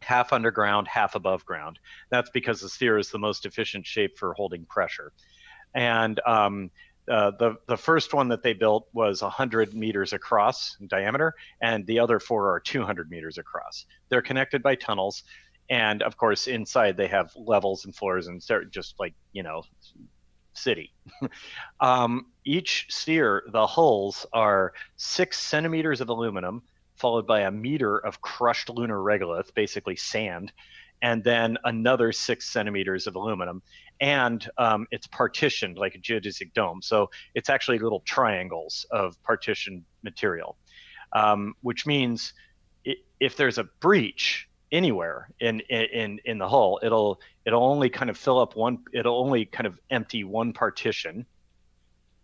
half underground, half above ground. That's because the sphere is the most efficient shape for holding pressure. And the first one that they built was 100 meters across in diameter, and the other 4 are 200 meters across. They're connected by tunnels. And of course, inside they have levels and floors and just like, city. Each sphere, the hulls are 6 centimeters of aluminum, followed by a meter of crushed lunar regolith, basically sand, and then another 6 centimeters of aluminum. And it's partitioned like a geodesic dome. So it's actually little triangles of partitioned material, which means if there's a breach anywhere in the hull, it'll only kind of fill up one, it'll only kind of empty one partition,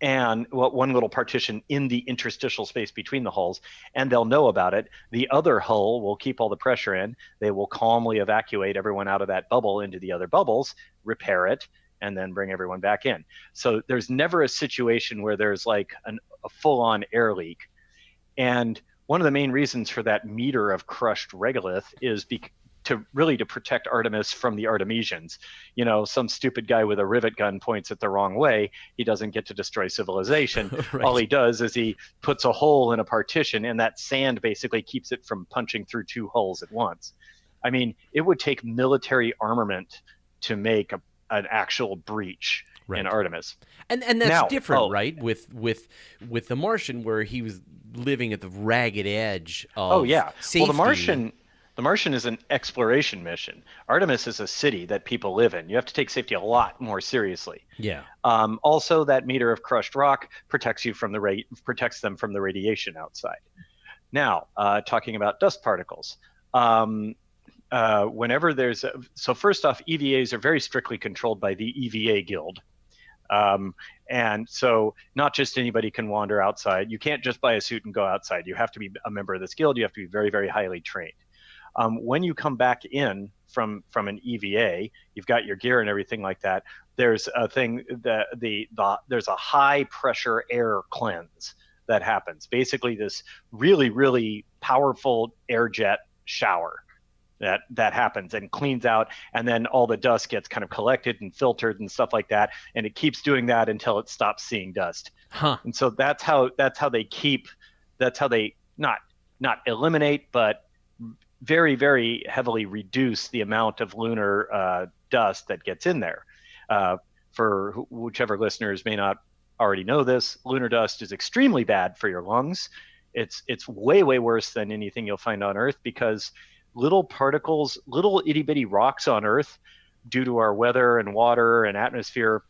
and one little partition in the interstitial space between the hulls, and they'll know about it. The other hull will keep all the pressure in. They will calmly evacuate everyone out of that bubble into the other bubbles, repair it, and then bring everyone back in. So there's never a situation where there's like a full-on air leak. And one of the main reasons for that meter of crushed regolith is to protect Artemis from the Artemisians. Some stupid guy with a rivet gun points it the wrong way. He doesn't get to destroy civilization. Right. All he does is he puts a hole in a partition, and that sand basically keeps it from punching through 2 holes at once. I mean, it would take military armament to make an actual breach in Artemis. And that's different, right? With the Martian, where he was living at the ragged edge of safety. Well, the Martian is an exploration mission. Artemis is a city that people live in. You have to take safety a lot more seriously. Yeah. Also, that meter of crushed rock protects them from the radiation outside. Now, talking about dust particles. Whenever there's so first off, EVAs are very strictly controlled by the EVA Guild. And so not just anybody can wander outside. You can't just buy a suit and go outside. You have to be a member of this guild. You have to be very, very highly trained. When you come back in from an EVA, you've got your gear and everything like that. There's a thing that there's a high pressure air cleanse that happens. Basically, this really, really powerful air jet shower that happens and cleans out, and then all the dust gets kind of collected and filtered and stuff like that, and it keeps doing that until it stops seeing dust. Huh. And so that's how they keep that's how they not eliminate, but very, very heavily reduce the amount of lunar dust that gets in there. For whichever listeners may not already know this, lunar dust is extremely bad for your lungs. It's way, way worse than anything you'll find on Earth, because little particles, little itty bitty rocks on Earth, due to our weather and water and atmosphere,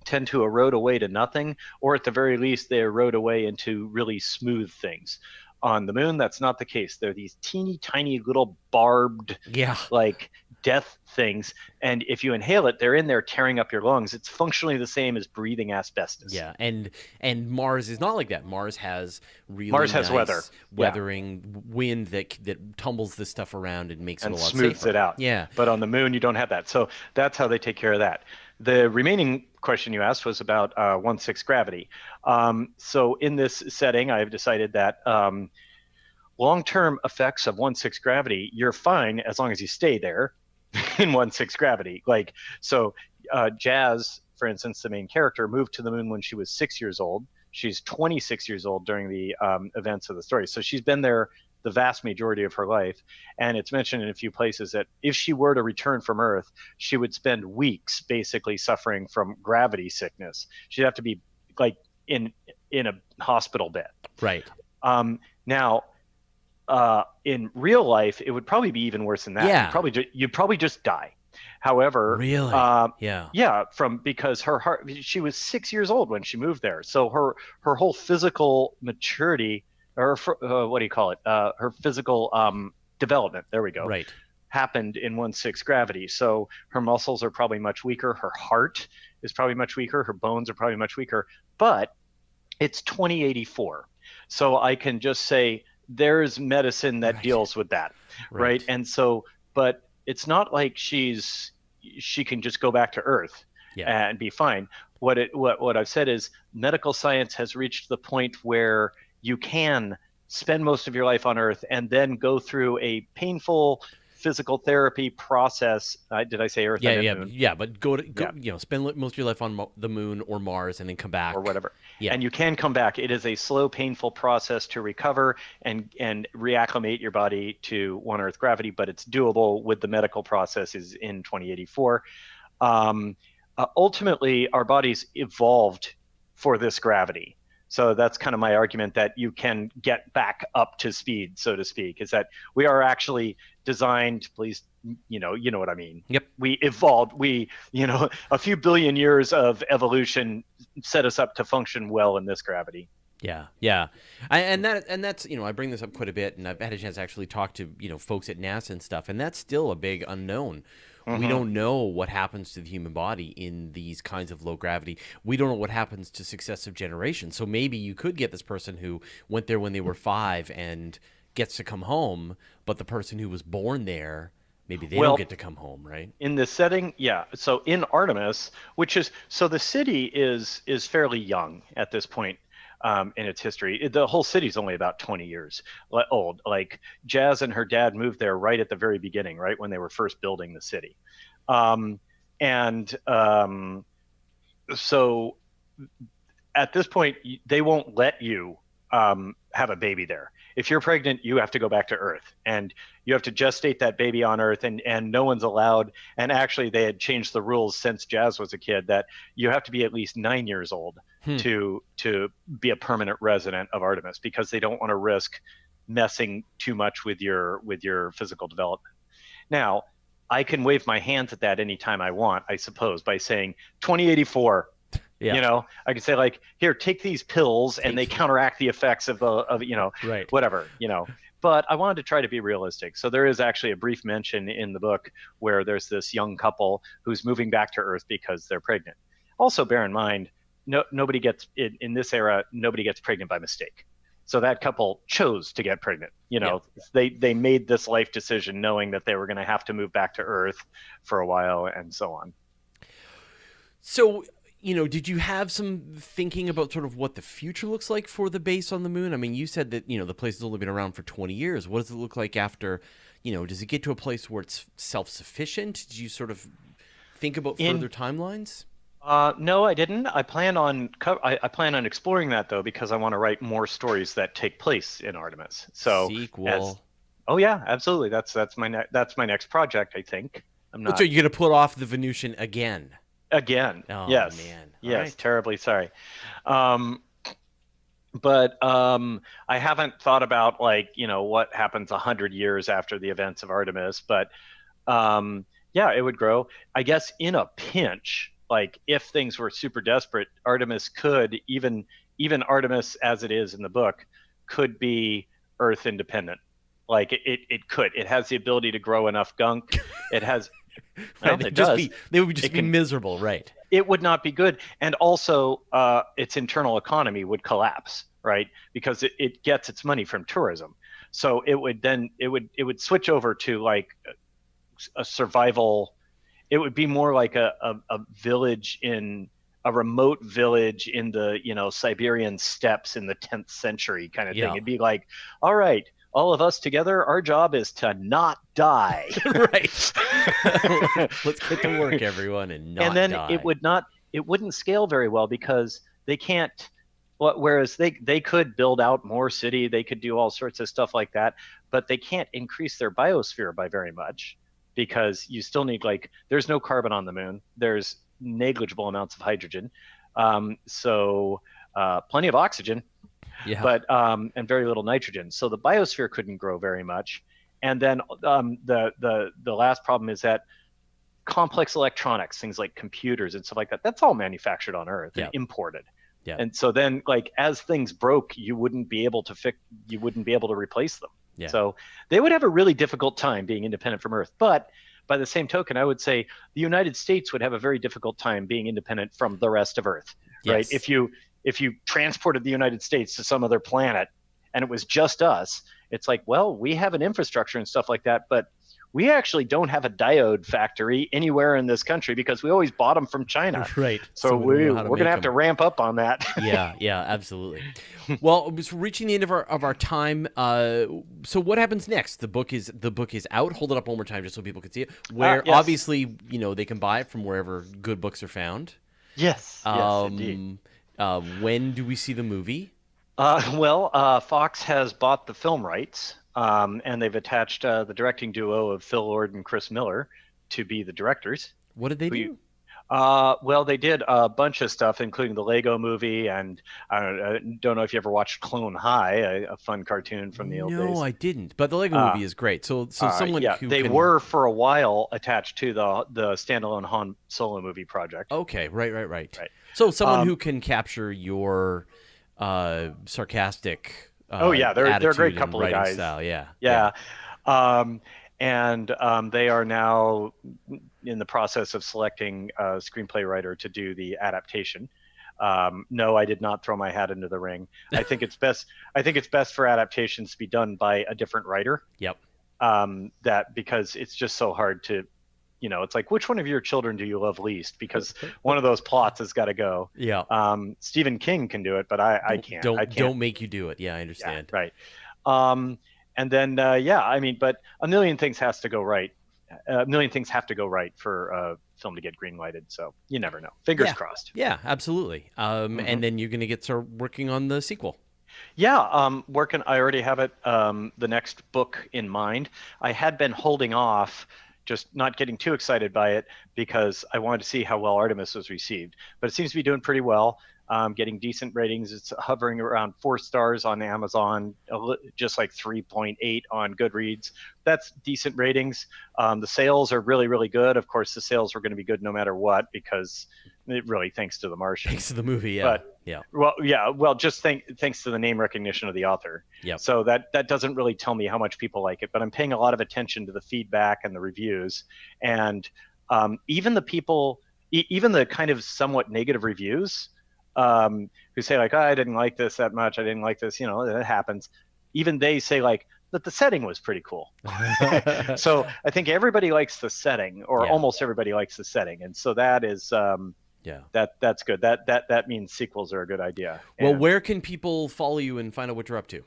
tend to erode away to nothing, or at the very least, they erode away into really smooth things. On the moon, that's not the case. They're these teeny tiny little barbed, like death things. And if you inhale it, they're in there tearing up your lungs. It's functionally the same as breathing asbestos. Yeah, and Mars is not like that. Mars has really nice weathering wind that tumbles this stuff around and makes it a lot smooths safer. it out. Yeah. But on the moon, you don't have that. So that's how they take care of that. The remaining question you asked was about 1/6 gravity. So in this setting, I've decided that long-term effects of 1/6 gravity, you're fine as long as you stay there in 1/6 gravity. Like, so Jazz, for instance, the main character, moved to the moon when she was 6 years old. She's 26 years old during the events of the story. So she's been there the vast majority of her life. And it's mentioned in a few places that if she were to return from Earth, she would spend weeks basically suffering from gravity sickness. She'd have to be like in a hospital bed. Right. Now, in real life, it would probably be even worse than that. Yeah. You'd probably just die. However, really, because her heart, she was 6 years old when she moved there. So her whole physical maturity, or what do you call it? Her physical development, there we go, right, happened in 1/6 gravity. So her muscles are probably much weaker. Her heart is probably much weaker. Her bones are probably much weaker. But it's 2084. So I can just say there's medicine that deals with that, right? And so, but it's not like she can just go back to Earth and be fine. What I've said is medical science has reached the point where you can spend most of your life on Earth and then go through a painful physical therapy process. Did I say Earth? Yeah, but spend most of your life on the moon or Mars and then come back or whatever. Yeah, and you can come back. It is a slow, painful process to recover and reacclimate your body to one Earth gravity, but it's doable with the medical processes in 2084. Ultimately, our bodies evolved for this gravity. So that's kind of my argument, that you can get back up to speed, so to speak, is that we are actually designed, please, you know what I mean. Yep. We evolved, a few billion years of evolution set us up to function well in this gravity. Yeah. And that's, I bring this up quite a bit, and I've had a chance to actually talk to, folks at NASA and stuff, and that's still a big unknown. We don't know what happens to the human body in these kinds of low gravity. We don't know what happens to successive generations. So maybe you could get this person who went there when they were 5 and gets to come home, but the person who was born there, maybe they don't get to come home, right? In this setting, yeah. So in Artemis, the city is fairly young at this point. In its history, the whole city's only about 20 years old. Like, Jazz and her dad moved there right at the very beginning, right when they were first building the city, so at this point, they won't let you have a baby there. If you're pregnant, you have to go back to Earth, and you have to gestate that baby on Earth, and no one's allowed. And actually, they had changed the rules since Jazz was a kid, that you have to be at least 9 years old to be a permanent resident of Artemis, because they don't want to risk messing too much with your physical development. Now, I can wave my hands at that anytime I want, I suppose, by saying 2084. Yeah. I could say, like, here, take these pills, and they counteract the effects of right. whatever, But I wanted to try to be realistic. So there is actually a brief mention in the book where there's this young couple who's moving back to Earth because they're pregnant. Also, bear in mind, nobody gets in this era, nobody gets pregnant by mistake. So that couple chose to get pregnant. They made this life decision knowing that they were going to have to move back to Earth for a while, and so on. So, did you have some thinking about sort of what the future looks like for the base on the moon? I mean, you said that, the place has only been around for 20 years. What does it look like after, does it get to a place where it's self-sufficient? Did you sort of think about further timelines? No, I didn't. I plan on exploring that though because I want to write more stories that take place in Artemis. So as Sequel. oh yeah, absolutely. That's my next project. I think I'm So not you're gonna put off the Venusian again? again. Oh Yes, man. All yes. right. Terribly sorry. Um, but I haven't thought about like what happens 100 years after the events of Artemis. But yeah, it would grow. I guess in a pinch, like if things were super desperate, Artemis could even Artemis as it is in the book could be Earth independent. Like it could. It has the ability to grow enough gunk. It has. Right. Well, it does. They would just It be can. miserable, right? It would not be good, and also its internal economy would collapse, right? Because it gets its money from tourism. So it would switch over to like a survival. It would be more like a village in a remote village in the Siberian steppes in the 10th century kind of thing. Yeah. It'd be like, all right, all of us together, our job is to not die. Right. Let's get to work, everyone, and And not then die. it wouldn't scale very well because they can't. Whereas they could build out more city, they could do all sorts of stuff like that, but they can't increase their biosphere by very much because you still need like there's no carbon on the moon, there's negligible amounts of hydrogen, so plenty of oxygen, Yeah. but and very little nitrogen. So the biosphere couldn't grow very much. And then the last problem is that complex electronics, things like computers and stuff like that, that's all manufactured on Earth and Yeah. imported. Yeah. And so then, like as things broke, you wouldn't be able to replace them. Yeah. So they would have a really difficult time being independent from Earth. But by the same token, I would say the United States would have a very difficult time being independent from the rest of Earth, right? Yes. If you transported the United States to some other planet and it was just us, it's like, well, we have an infrastructure and stuff like that, but we actually don't have a diode factory anywhere in this country because we always bought them from China. Right. So we don't know how we're going to have to ramp up on that. Yeah, yeah, absolutely. Well, it was reaching the end of our time. So what happens next? The book is out. Hold it up one more time just so people can see it. Where Yes. obviously they can buy it from wherever good books are found. Yes, indeed. When do we see the movie? Fox has bought the film rights, and they've attached the directing duo of Phil Lord and Chris Miller to be the directors. What did they do? Well, they did a bunch of stuff, including the Lego movie, and I don't know if you ever watched Clone High, a fun cartoon from the old days. No, I didn't. But the Lego movie is great. So someone yeah, who they can... were for a while attached to the standalone Han Solo movie project. Okay, right. Right. So someone who can capture your sarcastic Oh yeah, they're a attitude great and couple of writing guys. style. Yeah. Yeah. And they are now in the process of selecting a screenplay writer to do the adaptation. No, I did not throw my hat into the ring. I think it's best. I think it's best for adaptations to be done by a different writer. Yep. That because it's just so hard to, it's like which one of your children do you love least? Because one of those plots has got to go. Yeah. Stephen King can do it, but I can't. I can't. Don't make you do it. Yeah, I understand. Yeah, right. And then, but a million things has to go right. A million things have to go right for a film to get green lighted. So you never know. Fingers crossed. Yeah, absolutely. And then you're going to start working on the sequel. Yeah, I already have it. The next book in mind. I had been holding off, just not getting too excited by it because I wanted to see how well Artemis was received. But it seems to be doing pretty well. Getting decent ratings. It's hovering around 4 stars on Amazon, just like 3.8 on Goodreads. That's decent ratings. The sales are really, really good. Of course, the sales were going to be good no matter what because it really thanks to The Martian. Thanks to the movie, yeah. But, yeah. Well, just thanks to the name recognition of the author. Yeah. So that doesn't really tell me how much people like it, but I'm paying a lot of attention to the feedback and the reviews, and even the people, even the kind of somewhat negative reviews. Who say like, oh, I didn't like this that much. I didn't like this. That happens. Even they say like that the setting was pretty cool. So I think everybody likes the setting, or almost everybody likes the setting, and so that is that's good. That means sequels are a good idea. Well, where can people follow you and find out what you're up to?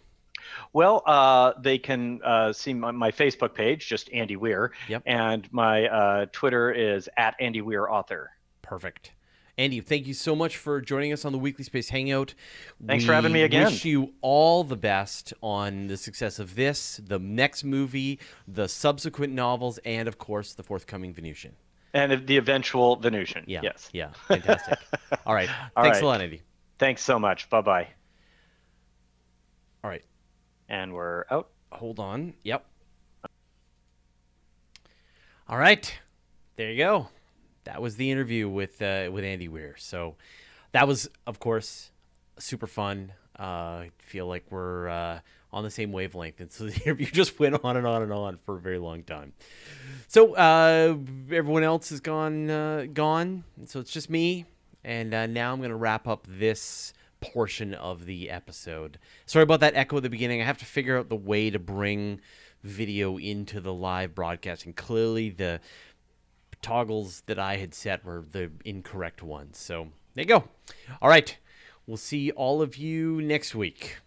Well, they can see my Facebook page, just Andy Weir, Yep. and my Twitter is @AndyWeirAuthor. Perfect. Andy, thank you so much for joining us on the Weekly Space Hangout. Thanks for having me again. Wish you all the best on the success of this, the next movie, the subsequent novels, and, of course, the forthcoming Venusian. And the eventual Venusian. Yeah. Yes. Yeah. Fantastic. All right. All Thanks right. a lot, Andy. Thanks so much. Bye-bye. All right. And we're out. Hold on. Yep. All right. There you go. That was the interview with Andy Weir. So that was, of course, super fun. I feel like we're on the same wavelength. And so the interview just went on and on and on for a very long time. So everyone else is gone. So it's just me. And now I'm going to wrap up this portion of the episode. Sorry about that echo at the beginning. I have to figure out the way to bring video into the live broadcast. And clearly the toggles that I had set were the incorrect ones. So there you go. All right. We'll see all of you next week.